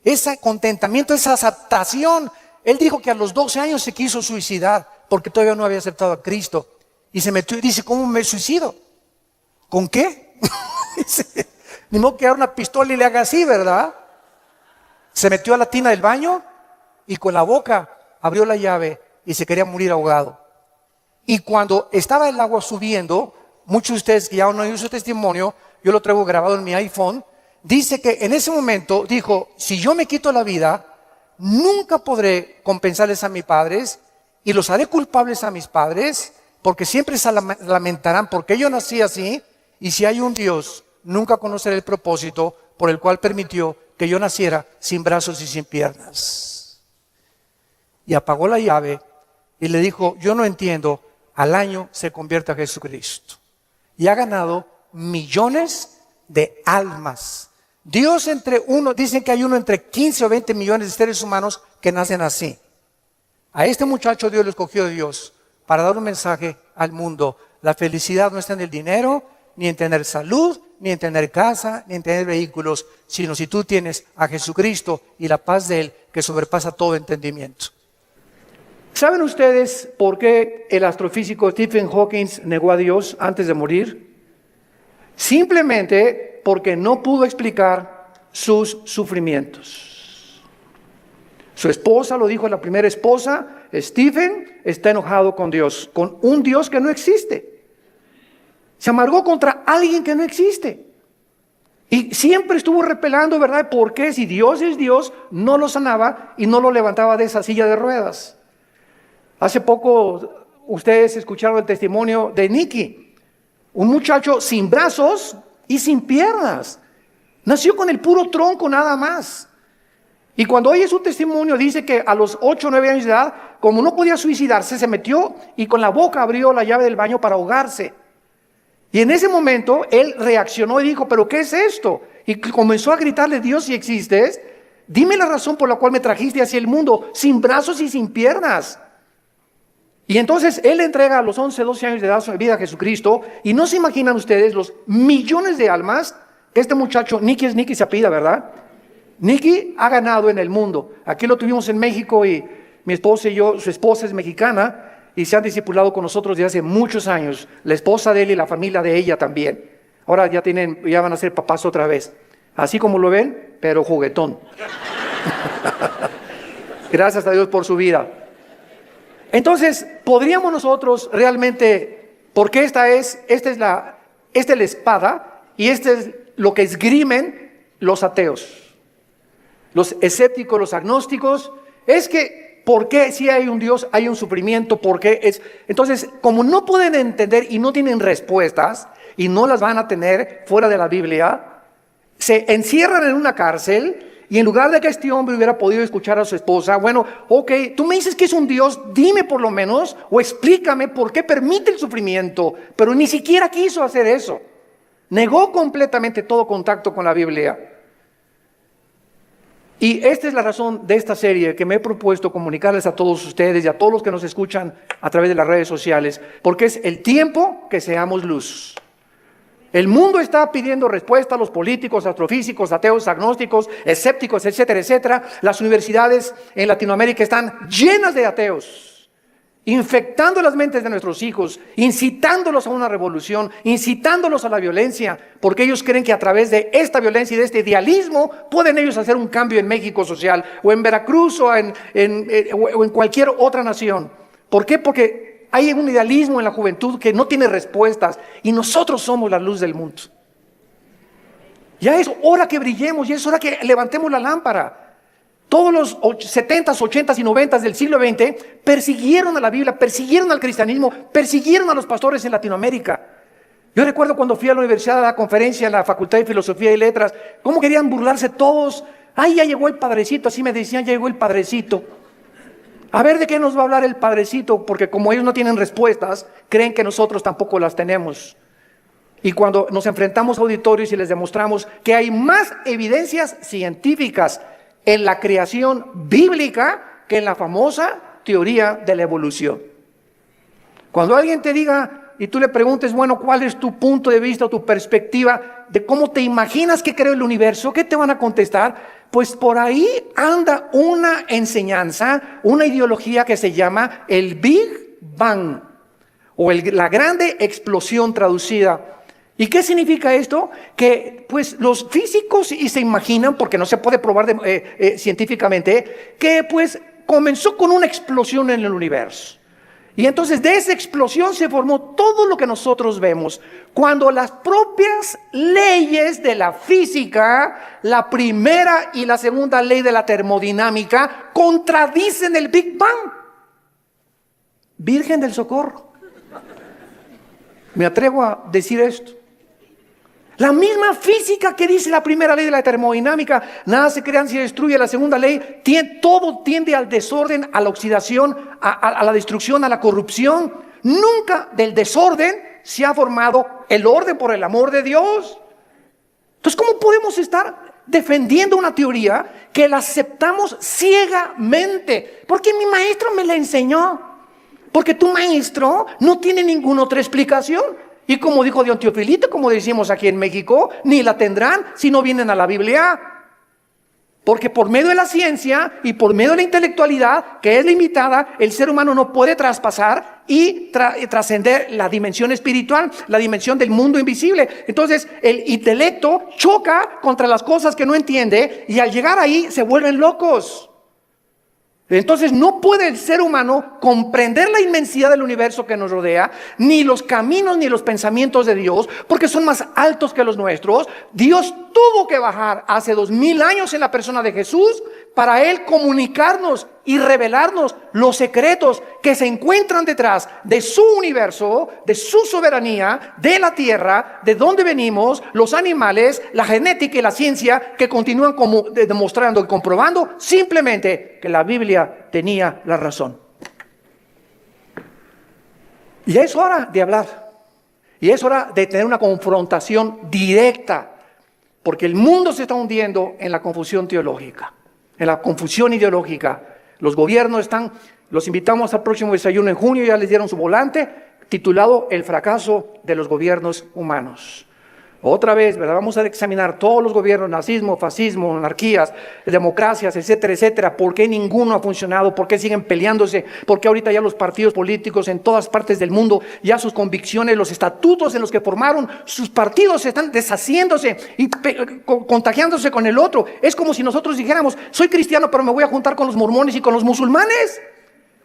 A: ese contentamiento, esa aceptación. Él dijo que a los 12 años se quiso suicidar porque todavía no había aceptado a Cristo. Y se metió y dice, ¿cómo me suicido? ¿Con qué? Ni modo que agarre una pistola y le haga así, ¿verdad? Se metió a la tina del baño y con la boca abrió la llave y se quería morir ahogado. Y cuando estaba el agua subiendo, muchos de ustedes que ya no oído su testimonio, yo lo traigo grabado en mi iPhone, dice que en ese momento dijo, si yo me quito la vida, nunca podré compensarles a mis padres y los haré culpables a mis padres, porque siempre se lamentarán porque yo nací así, y si hay un Dios, nunca conoceré el propósito por el cual permitió que yo naciera sin brazos y sin piernas. Y apagó la llave y le dijo, yo no entiendo, al año se convierte a Jesucristo. Y ha ganado millones de almas. Dios dicen que hay uno entre 15 o 20 millones de seres humanos que nacen así. A este muchacho Dios lo escogió Dios para dar un mensaje al mundo. La felicidad no está en el dinero, ni en tener salud, ni en tener casa, ni en tener vehículos, sino si tú tienes a Jesucristo y la paz de Él que sobrepasa todo entendimiento. ¿Saben ustedes por qué el astrofísico Stephen Hawking negó a Dios antes de morir? Simplemente porque no pudo explicar sus sufrimientos. Su esposa lo dijo, la primera esposa, Stephen está enojado con Dios, con un Dios que no existe. Se amargó contra alguien que no existe. Y siempre estuvo repelando, ¿verdad? ¿Por qué? Si Dios es Dios, no lo sanaba y no lo levantaba de esa silla de ruedas. Hace poco ustedes escucharon el testimonio de Nicky, un muchacho sin brazos y sin piernas. Nació con el puro tronco nada más. Y cuando oye su testimonio dice que a los 8 o 9 años de edad, como no podía suicidarse, se metió y con la boca abrió la llave del baño para ahogarse. Y en ese momento él reaccionó y dijo, ¿pero qué es esto? Y comenzó a gritarle, Dios, si existes, dime la razón por la cual me trajiste hacia el mundo, sin brazos y sin piernas. Y entonces él entrega a los 11, 12 años de edad su vida a Jesucristo. Y no se imaginan ustedes los millones de almas que este muchacho, Nicky se apellida, ¿verdad? Nicky ha ganado en el mundo. Aquí lo tuvimos en México y mi esposa y yo, su esposa es mexicana y se han discipulado con nosotros desde hace muchos años. La esposa de él y la familia de ella también. Ahora ya van a ser papás otra vez. Así como lo ven, pero juguetón. Gracias a Dios por su vida. Entonces, podríamos nosotros realmente, porque esta es la espada y este es lo que esgrimen los ateos. Los escépticos, los agnósticos, es que, ¿por qué si hay un Dios, hay un sufrimiento? ¿Por qué es? Entonces, como no pueden entender y no tienen respuestas, y no las van a tener fuera de la Biblia, se encierran en una cárcel, y en lugar de que este hombre hubiera podido escuchar a su esposa, bueno, ok, tú me dices que es un Dios, dime por lo menos, o explícame por qué permite el sufrimiento, pero ni siquiera quiso hacer eso. Negó completamente todo contacto con la Biblia. Y esta es la razón de esta serie que me he propuesto comunicarles a todos ustedes y a todos los que nos escuchan a través de las redes sociales, porque es el tiempo que seamos luz. El mundo está pidiendo respuesta a los políticos, astrofísicos, ateos, agnósticos, escépticos, etcétera, etcétera. Las universidades en Latinoamérica están llenas de ateos, infectando las mentes de nuestros hijos, incitándolos a una revolución, incitándolos a la violencia, porque ellos creen que a través de esta violencia y de este idealismo pueden ellos hacer un cambio en México social, o en Veracruz, o en cualquier otra nación. ¿Por qué? Porque hay un idealismo en la juventud que no tiene respuestas, y nosotros somos la luz del mundo. Ya es hora que brillemos, ya es hora que levantemos la lámpara. Todos los 70s, 80s y 90s del siglo XX persiguieron a la Biblia, persiguieron al cristianismo, persiguieron a los pastores en Latinoamérica. Yo recuerdo cuando fui a la universidad a la conferencia en la Facultad de Filosofía y Letras, cómo querían burlarse todos. Ay, ya llegó el padrecito, así me decían, ya llegó el padrecito. A ver de qué nos va a hablar el padrecito, porque como ellos no tienen respuestas, creen que nosotros tampoco las tenemos. Y cuando nos enfrentamos a auditorios y les demostramos que hay más evidencias científicas en la creación bíblica que en la famosa teoría de la evolución. Cuando alguien te diga y tú le preguntes, bueno, ¿cuál es tu punto de vista o tu perspectiva de cómo te imaginas que creó el universo? ¿Qué te van a contestar? Pues por ahí anda una enseñanza, una ideología que se llama el Big Bang o la grande explosión traducida. ¿Y qué significa esto? Que pues los físicos y se imaginan, porque no se puede probar científicamente, que pues comenzó con una explosión en el universo. Y entonces de esa explosión se formó todo lo que nosotros vemos. Cuando las propias leyes de la física, la primera y la segunda ley de la termodinámica, contradicen el Big Bang. Virgen del Socorro. Me atrevo a decir esto. La misma física que dice la primera ley de la termodinámica, nada se crea ni se destruye. La segunda ley, todo tiende al desorden, a la oxidación, a la destrucción, a la corrupción. Nunca del desorden se ha formado el orden por el amor de Dios. Entonces, ¿cómo podemos estar defendiendo una teoría que la aceptamos ciegamente? Porque mi maestro me la enseñó. Porque tu maestro no tiene ninguna otra explicación. Y como dijo Dion Teofilito, como decimos aquí en México, ni la tendrán si no vienen a la Biblia. Porque por medio de la ciencia y por medio de la intelectualidad, que es limitada, el ser humano no puede traspasar y trascender la dimensión espiritual, la dimensión del mundo invisible. Entonces el intelecto choca contra las cosas que no entiende y al llegar ahí se vuelven locos. Entonces no puede el ser humano comprender la inmensidad del universo que nos rodea, ni los caminos ni los pensamientos de Dios, porque son más altos que los nuestros. Dios tuvo que bajar hace 2000 años en la persona de Jesús para Él comunicarnos y revelarnos los secretos que se encuentran detrás de su universo, de su soberanía, de la tierra, de dónde venimos, los animales, la genética y la ciencia que continúan demostrando y comprobando simplemente que la Biblia tenía la razón. Y ya es hora de hablar. Y es hora de tener una confrontación directa. Porque el mundo se está hundiendo en la confusión teológica, en la confusión ideológica. Los gobiernos los invitamos al próximo desayuno en junio, ya les dieron su volante, titulado El fracaso de los gobiernos humanos. Otra vez, ¿verdad? Vamos a examinar todos los gobiernos, nazismo, fascismo, monarquías, democracias, etcétera, etcétera. ¿Por qué ninguno ha funcionado? ¿Por qué siguen peleándose? ¿Por qué ahorita ya los partidos políticos en todas partes del mundo, ya sus convicciones, los estatutos en los que formaron sus partidos están deshaciéndose y contagiándose con el otro? Es como si nosotros dijéramos, soy cristiano, pero me voy a juntar con los mormones y con los musulmanes.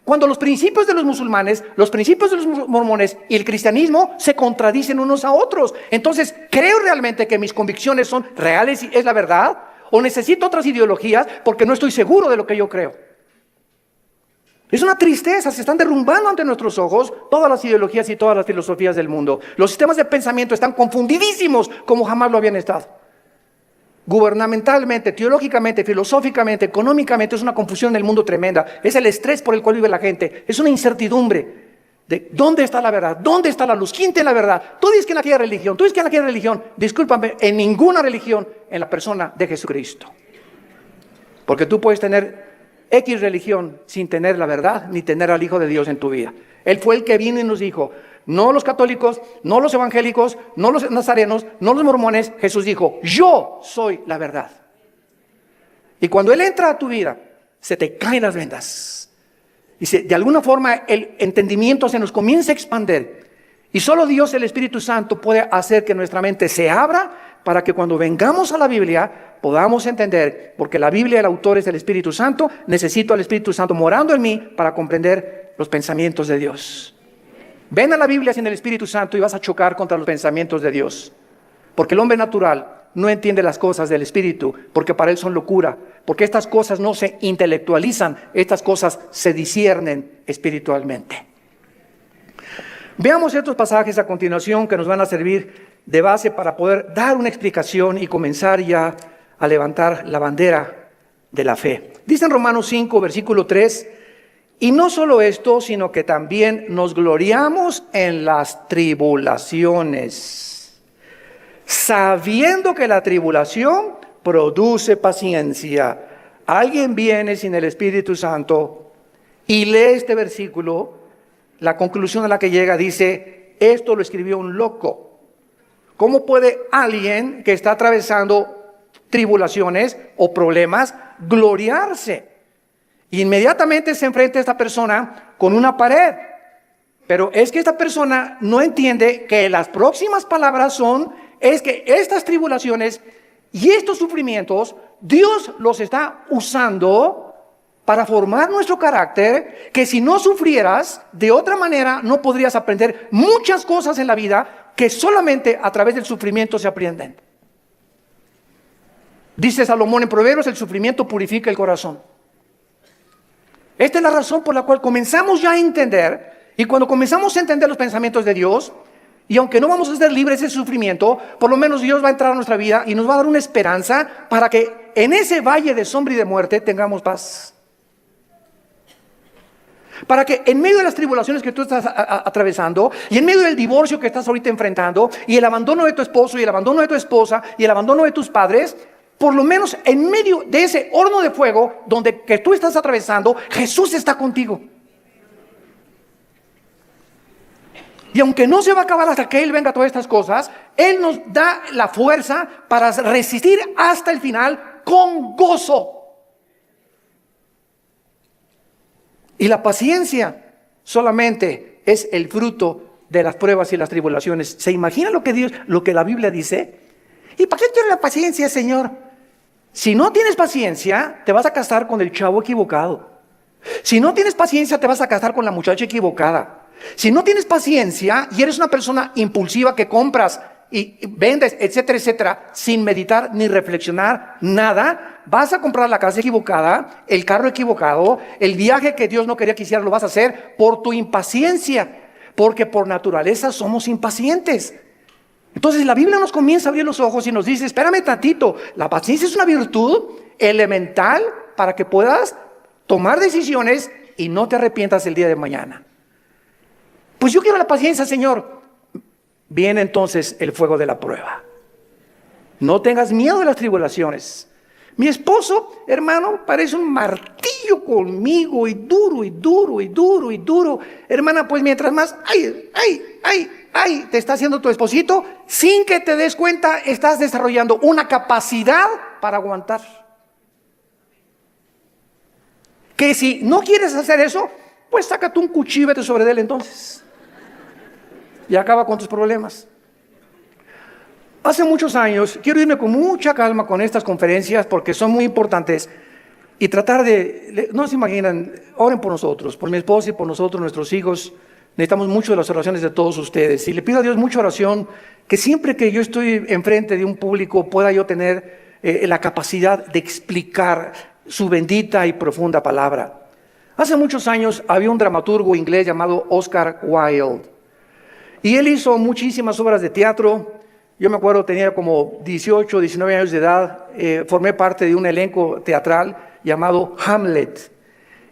A: Cuando los principios de los musulmanes, los principios de los mormones y el cristianismo se contradicen unos a otros. Entonces, ¿creo realmente que mis convicciones son reales y es la verdad? ¿O necesito otras ideologías porque no estoy seguro de lo que yo creo? Es una tristeza, se están derrumbando ante nuestros ojos todas las ideologías y todas las filosofías del mundo. Los sistemas de pensamiento están confundidísimos como jamás lo habían estado. Gubernamentalmente, teológicamente, filosóficamente, económicamente, es una confusión en el mundo tremenda. Es el estrés por el cual vive la gente. Es una incertidumbre de dónde está la verdad, dónde está la luz, quién tiene la verdad. Tú dices que en aquella religión, tú dices que en aquella religión. Discúlpame, en ninguna religión, en la persona de Jesucristo. Porque tú puedes tener X religión sin tener la verdad, ni tener al Hijo de Dios en tu vida. Él fue el que vino y nos dijo, no los católicos, no los evangélicos, no los nazarenos, no los mormones. Jesús dijo, yo soy la verdad. Y cuando Él entra a tu vida, se te caen las vendas. Y de alguna forma el entendimiento se nos comienza a expandir. Y solo Dios, el Espíritu Santo, puede hacer que nuestra mente se abra para que cuando vengamos a la Biblia podamos entender, porque la Biblia, el autor es el Espíritu Santo, necesito al Espíritu Santo morando en mí para comprender los pensamientos de Dios. Ven a la Biblia sin el Espíritu Santo y vas a chocar contra los pensamientos de Dios. Porque el hombre natural no entiende las cosas del Espíritu, porque para él son locura. Porque estas cosas no se intelectualizan, estas cosas se disciernen espiritualmente. Veamos estos pasajes a continuación que nos van a servir de base para poder dar una explicación y comenzar ya a levantar la bandera de la fe. Dice en Romanos 5, versículo 3, y no solo esto, sino que también nos gloriamos en las tribulaciones, sabiendo que la tribulación produce paciencia. Alguien viene sin el Espíritu Santo y lee este versículo, la conclusión a la que llega dice, esto lo escribió un loco. ¿Cómo puede alguien que está atravesando tribulaciones o problemas gloriarse? Inmediatamente se enfrenta a esta persona con una pared. Pero es que esta persona no entiende que las próximas palabras es que estas tribulaciones y estos sufrimientos, Dios los está usando para formar nuestro carácter, que si no sufrieras, de otra manera no podrías aprender muchas cosas en la vida que solamente a través del sufrimiento se aprenden. Dice Salomón en Proverbios, el sufrimiento purifica el corazón. Esta es la razón por la cual comenzamos ya a entender, y cuando comenzamos a entender los pensamientos de Dios, Y aunque no vamos a ser libres de ese sufrimiento, por lo menos Dios va a entrar a nuestra vida y nos va a dar una esperanza para que en ese valle de sombra y de muerte tengamos paz. Para que en medio de las tribulaciones que tú estás atravesando, y en medio del divorcio que estás ahorita enfrentando, y el abandono de tu esposo, y el abandono de tu esposa, y el abandono de tus padres, por lo menos en medio de ese horno de fuego donde que tú estás atravesando, Jesús está contigo. Y aunque no se va a acabar hasta que Él venga a todas estas cosas, Él nos da la fuerza para resistir hasta el final con gozo. Y la paciencia solamente es el fruto de las pruebas y las tribulaciones. ¿Se imagina lo que la Biblia dice? ¿Y para qué quiero la paciencia, Señor? Si no tienes paciencia, te vas a casar con el chavo equivocado. Si no tienes paciencia, te vas a casar con la muchacha equivocada. Si no tienes paciencia y eres una persona impulsiva que compras y vendes, etcétera, etcétera, sin meditar ni reflexionar nada, vas a comprar la casa equivocada, el carro equivocado, el viaje que Dios no quería que hicieras lo vas a hacer por tu impaciencia, porque por naturaleza somos impacientes. Entonces la Biblia nos comienza a abrir los ojos y nos dice, espérame tantito, la paciencia es una virtud elemental para que puedas tomar decisiones y no te arrepientas el día de mañana. Pues yo quiero la paciencia, Señor. Viene entonces el fuego de la prueba. No tengas miedo de las tribulaciones. Mi esposo, hermano, parece un martillo conmigo y duro, y duro, y duro, y duro. Hermana, pues mientras más, te está haciendo tu esposito, sin que te des cuenta, estás desarrollando una capacidad para aguantar. Que si no quieres hacer eso, pues sácate un cuchillo y vete sobre él entonces. Y acaba con tus problemas. Hace muchos años, quiero irme con mucha calma con estas conferencias porque son muy importantes y tratar no se imaginan, oren por nosotros, por mi esposa y por nosotros, nuestros hijos. Necesitamos mucho de las oraciones de todos ustedes. Y le pido a Dios mucha oración, que siempre que yo estoy enfrente de un público pueda yo tener la capacidad de explicar su bendita y profunda palabra. Hace muchos años había un dramaturgo inglés llamado Oscar Wilde. Y él hizo muchísimas obras de teatro. Yo me acuerdo, tenía como 18, 19 años de edad. Formé parte de un elenco teatral llamado Hamlet.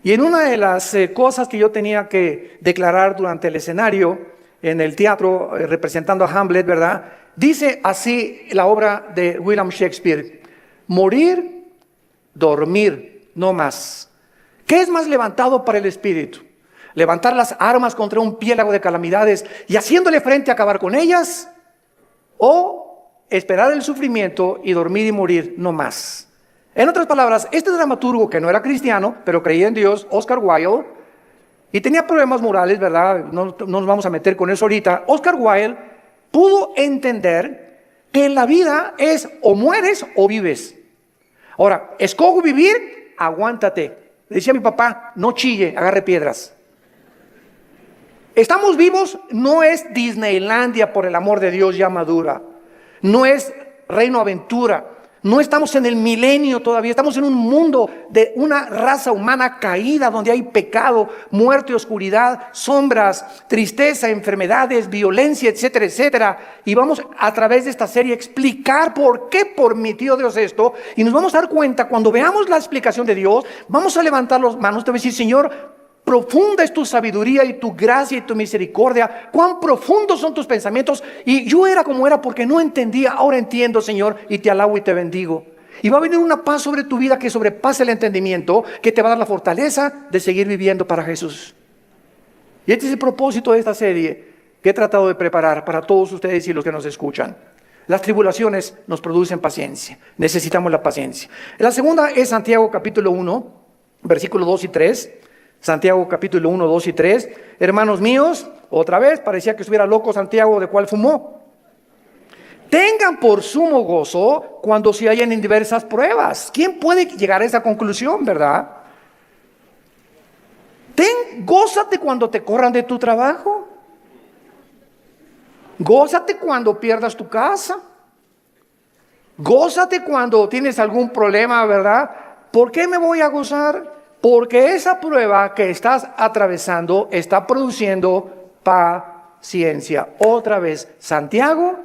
A: Y en una de las cosas que yo tenía que declarar durante el escenario, en el teatro, representando a Hamlet, ¿verdad? Dice así la obra de William Shakespeare: morir, dormir, no más. ¿Qué es más levantado para el espíritu? ¿Levantar las armas contra un piélago de calamidades y haciéndole frente a acabar con ellas? ¿O esperar el sufrimiento y dormir y morir no más? En otras palabras, este dramaturgo que no era cristiano, pero creía en Dios, Oscar Wilde, y tenía problemas morales, ¿verdad? No nos vamos a meter con eso ahorita. Oscar Wilde pudo entender que en la vida es o mueres o vives. Ahora, escojo vivir, aguántate. Decía mi papá, no chille, agarre piedras. Estamos vivos, no es Disneylandia, por el amor de Dios, ya madura. No es Reino Aventura. No estamos en el milenio todavía. Estamos en un mundo de una raza humana caída, donde hay pecado, muerte, oscuridad, sombras, tristeza, enfermedades, violencia, etcétera, etcétera. Y vamos a través de esta serie a explicar por qué permitió Dios esto. Y nos vamos a dar cuenta, cuando veamos la explicación de Dios, vamos a levantar las manos, te voy a decir, Señor, profunda es tu sabiduría y tu gracia y tu misericordia. Cuán profundos son tus pensamientos. Y yo era como era porque no entendía. Ahora entiendo, Señor, y te alabo y te bendigo. Y va a venir una paz sobre tu vida que sobrepasa el entendimiento, que te va a dar la fortaleza de seguir viviendo para Jesús. Y este es el propósito de esta serie que he tratado de preparar para todos ustedes y los que nos escuchan. Las tribulaciones nos producen paciencia. Necesitamos la paciencia. La segunda es Santiago capítulo 1, versículos 2 y 3. Santiago capítulo 1, 2 y 3. Hermanos míos, otra vez, parecía que estuviera loco Santiago, de cuál fumó. Tengan por sumo gozo cuando se hallen en diversas pruebas. ¿Quién puede llegar a esa conclusión, verdad? Gózate cuando te corran de tu trabajo. Gózate cuando pierdas tu casa. Gózate cuando tienes algún problema, ¿verdad? ¿Por qué me voy a gozar? Porque esa prueba que estás atravesando está produciendo paciencia. Otra vez, Santiago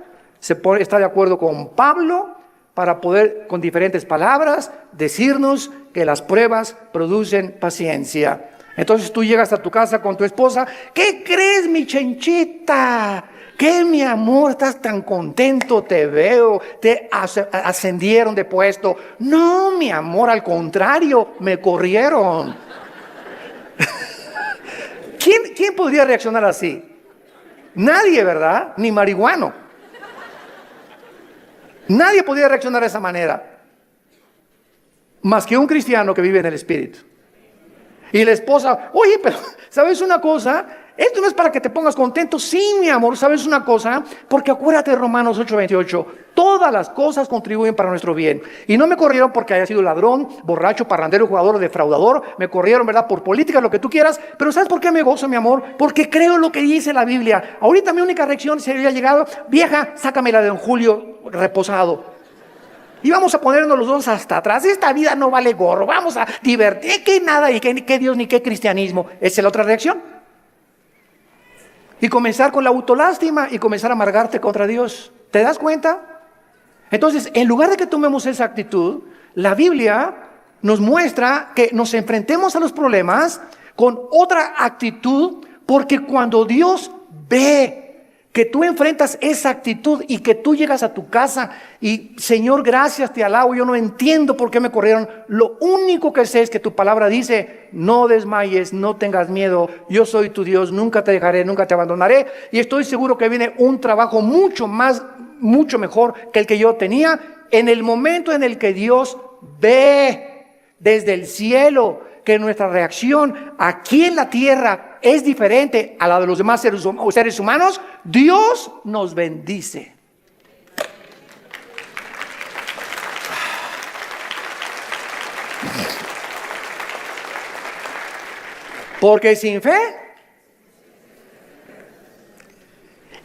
A: está de acuerdo con Pablo para poder, con diferentes palabras, decirnos que las pruebas producen paciencia. Entonces tú llegas a tu casa con tu esposa. ¿Qué crees, mi chenchita? ¿Qué, mi amor? Estás tan contento, te veo, te ascendieron de puesto. No, mi amor, al contrario, me corrieron. ¿Quién podría reaccionar así? Nadie, ¿verdad? Ni marihuano. Nadie podría reaccionar de esa manera, más que un cristiano que vive en el Espíritu. Y la esposa, oye, pero ¿sabes una cosa? Esto no es para que te pongas contento. Sí, mi amor, ¿sabes una cosa? Porque acuérdate de Romanos 8:28. Todas las cosas contribuyen para nuestro bien. Y no me corrieron porque haya sido ladrón, borracho, parrandero, jugador o defraudador. Me corrieron, ¿verdad? Por política, lo que tú quieras. Pero ¿sabes por qué me gozo, mi amor? Porque creo lo que dice la Biblia. Ahorita mi única reacción se había llegado, vieja, sácame la de don Julio reposado. Y vamos a ponernos los dos hasta atrás. Esta vida no vale gorro. Vamos a divertir. Que nada, y que Dios, ni qué cristianismo. Esa es la otra reacción. Y comenzar con la autolástima y comenzar a amargarte contra Dios. ¿Te das cuenta? Entonces, en lugar de que tomemos esa actitud, la Biblia nos muestra que nos enfrentemos a los problemas con otra actitud, porque cuando Dios ve que tú enfrentas esa actitud y que tú llegas a tu casa y Señor, gracias, te alabo, yo no entiendo por qué me corrieron. Lo único que sé es que tu palabra dice, no desmayes, no tengas miedo, yo soy tu Dios, nunca te dejaré, nunca te abandonaré. Y estoy seguro que viene un trabajo mucho mejor que el que yo tenía en el momento en el que Dios ve desde el cielo que nuestra reacción aquí en la tierra es diferente a la de los demás seres humanos. Dios nos bendice. Porque sin fe,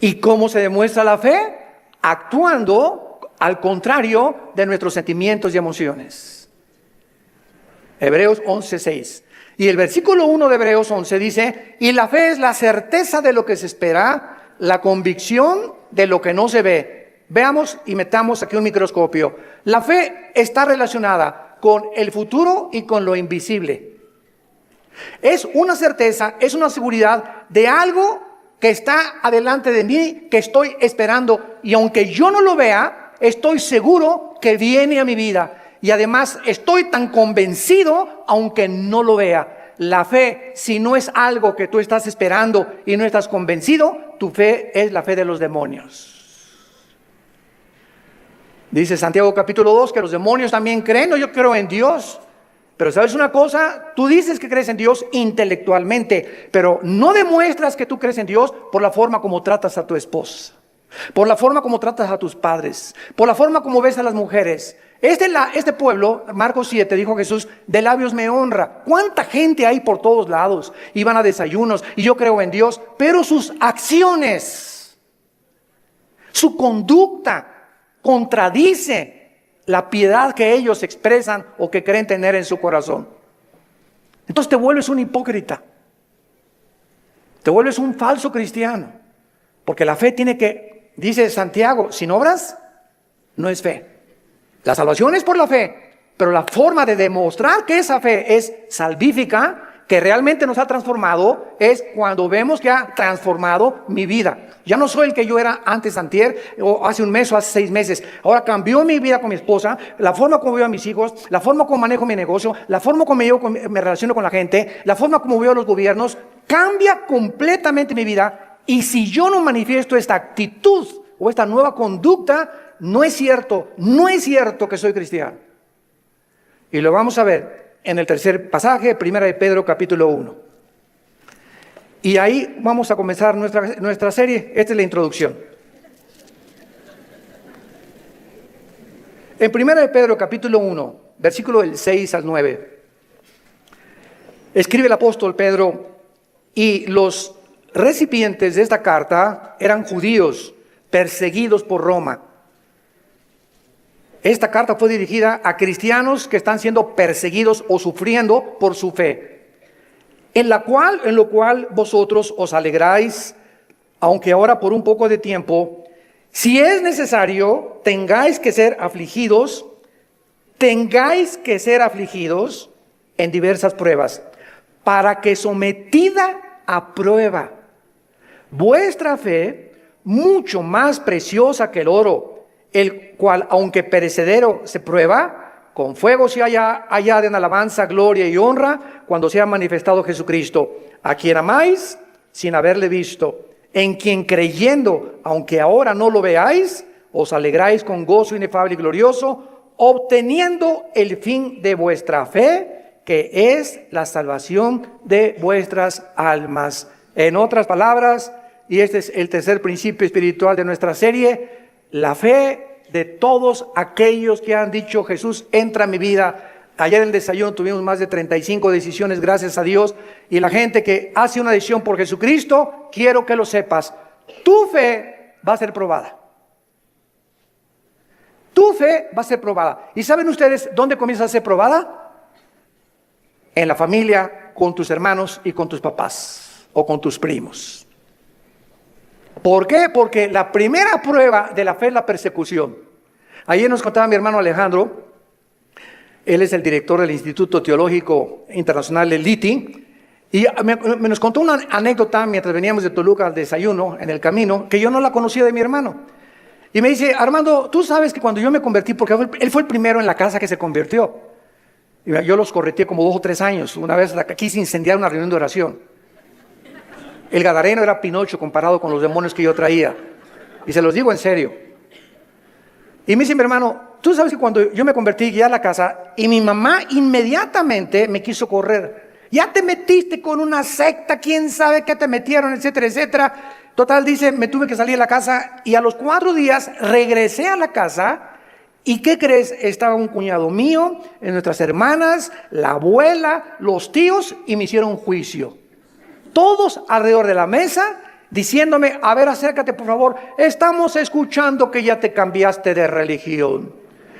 A: ¿y cómo se demuestra la fe? Actuando al contrario de nuestros sentimientos y emociones. Hebreos 11:6. Y el versículo 1 de Hebreos 11 dice, y la fe es la certeza de lo que se espera, la convicción de lo que no se ve. Veamos y metamos aquí un microscopio. La fe está relacionada con el futuro y con lo invisible. Es una certeza, es una seguridad de algo que está adelante de mí, que estoy esperando. Y aunque yo no lo vea, estoy seguro que viene a mi vida. Y además estoy tan convencido, aunque no lo vea. La fe, si no es algo que tú estás esperando y no estás convencido, tu fe es la fe de los demonios. Dice Santiago capítulo 2 que los demonios también creen. No, yo creo en Dios. Pero ¿sabes una cosa? Tú dices que crees en Dios intelectualmente, pero no demuestras que tú crees en Dios por la forma como tratas a tu esposa, por la forma como tratas a tus padres, por la forma como ves a las mujeres. Este pueblo, Marcos 7, dijo Jesús, de labios me honra. ¿Cuánta gente hay por todos lados? Y van a desayunos, y yo creo en Dios, pero sus acciones, su conducta contradice la piedad que ellos expresan o que creen tener en su corazón. Entonces te vuelves un hipócrita, te vuelves un falso cristiano, porque la fe tiene que, dice Santiago, sin obras no es fe. La salvación es por la fe, pero la forma de demostrar que esa fe es salvífica, que realmente nos ha transformado, es cuando vemos que ha transformado mi vida. Ya no soy el que yo era antes antier, o hace un mes o hace 6 meses. Ahora cambió mi vida con mi esposa, la forma como veo a mis hijos, la forma como manejo mi negocio, la forma como me relaciono con la gente, la forma como veo a los gobiernos. Cambia completamente mi vida. Y si yo no manifiesto esta actitud o esta nueva conducta, no es cierto que soy cristiano. Y lo vamos a ver en el tercer pasaje, 1 de Pedro capítulo 1. Y ahí vamos a comenzar nuestra serie. Esta es la introducción. En 1 de Pedro capítulo 1, versículo del 6 al 9, escribe el apóstol Pedro, y los recipientes de esta carta eran judíos perseguidos por Roma. Esta carta fue dirigida a cristianos que están siendo perseguidos o sufriendo por su fe, en lo cual vosotros os alegráis,
B: aunque ahora por un poco de tiempo, si es necesario, tengáis que ser afligidos en diversas pruebas, para que sometida a prueba, vuestra fe, mucho más preciosa que el oro, el cual, aunque perecedero, se prueba, con fuego se halla en alabanza, gloria y honra, cuando sea manifestado Jesucristo, a quien amáis sin haberle visto, en quien creyendo, aunque ahora no lo veáis, os alegráis con gozo inefable y glorioso, obteniendo el fin de vuestra fe, que es la salvación de vuestras almas. En otras palabras, y este es el tercer principio espiritual de nuestra serie, la fe de todos aquellos que han dicho: Jesús, entra a mi vida. Ayer en el desayuno tuvimos más de 35 decisiones, gracias a Dios. Y la gente que hace una decisión por Jesucristo, quiero que lo sepas, tu fe va a ser probada. Tu fe va a ser probada. ¿Y saben ustedes dónde comienza a ser probada? En la familia, con tus hermanos y con tus papás o con tus primos. ¿Por qué? Porque la primera prueba de la fe es la persecución. Ayer nos contaba mi hermano Alejandro, él es el director del Instituto Teológico Internacional del LITI, y nos contó una anécdota mientras veníamos de Toluca al desayuno, en el camino, que yo no la conocía de mi hermano. Y me dice: Armando, tú sabes que cuando yo me convertí, porque él fue el primero en la casa que se convirtió, y yo los correteé como 2 o 3 años, una vez quise incendiar una reunión de oración. El gadareno era Pinocho comparado con los demonios que yo traía. Y se los digo en serio. Y me dice mi hermano: tú sabes que cuando yo me convertí, llegué a la casa y mi mamá inmediatamente me quiso correr. Ya te metiste con una secta, quién sabe qué te metieron, etcétera, etcétera. Total, dice, me tuve que salir de la casa y a los 4 días regresé a la casa. ¿Y qué crees? Estaba un cuñado mío, nuestras hermanas, la abuela, los tíos, y me hicieron juicio. Todos alrededor de la mesa diciéndome: a ver, acércate por favor, estamos escuchando que ya te cambiaste de religión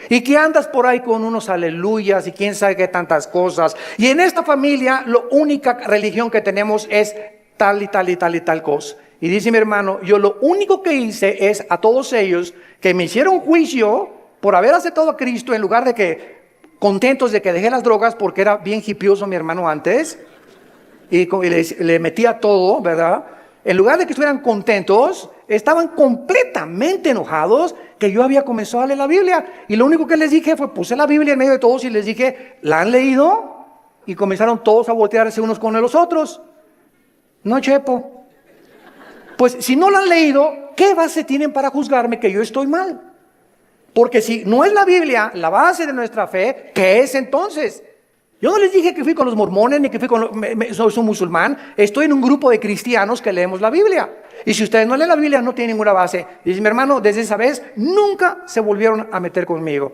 B: y que andas por ahí con unos aleluyas y quién sabe qué tantas cosas, y en esta familia la única religión que tenemos es tal y tal y tal y tal cosa. Y dice mi hermano: yo lo único que hice es a todos ellos que me hicieron juicio por haber aceptado a Cristo, en lugar de que contentos de que dejé las drogas, porque era bien hipioso mi hermano antes, y le metía todo, ¿verdad? En lugar de que estuvieran contentos, estaban completamente enojados que yo había comenzado a leer la Biblia. Y lo único que les dije fue, puse la Biblia en medio de todos y les dije: ¿la han leído? Y comenzaron todos a voltearse unos con los otros. No, Chepo. Pues si no la han leído, ¿qué base tienen para juzgarme que yo estoy mal? Porque si no es la Biblia la base de nuestra fe, ¿qué es entonces? Yo no les dije que fui con los mormones, ni que fui con soy un musulmán. Estoy en un grupo de cristianos que leemos la Biblia. Y si ustedes no leen la Biblia, no tienen ninguna base. Dice mi hermano: desde esa vez nunca se volvieron a meter conmigo.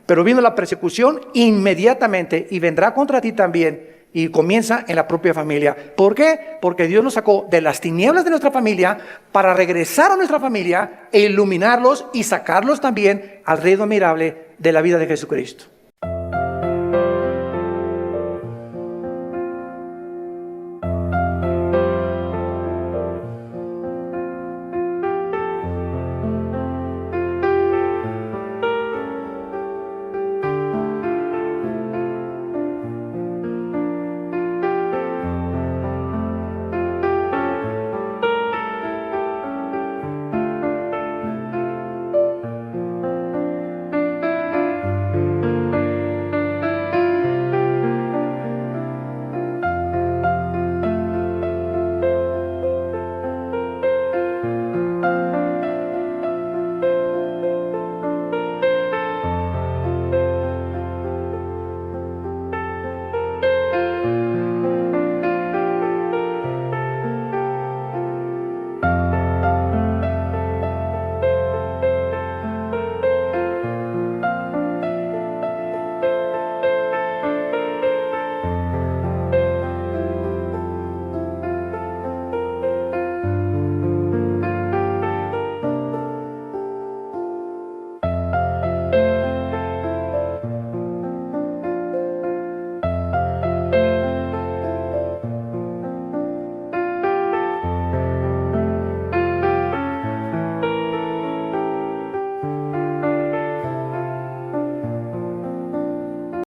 B: Pero vino la persecución inmediatamente, y vendrá contra ti también. Y comienza en la propia familia. ¿Por qué? Porque Dios nos sacó de las tinieblas de nuestra familia para regresar a nuestra familia e iluminarlos y sacarlos también al reino admirable de la vida de Jesucristo.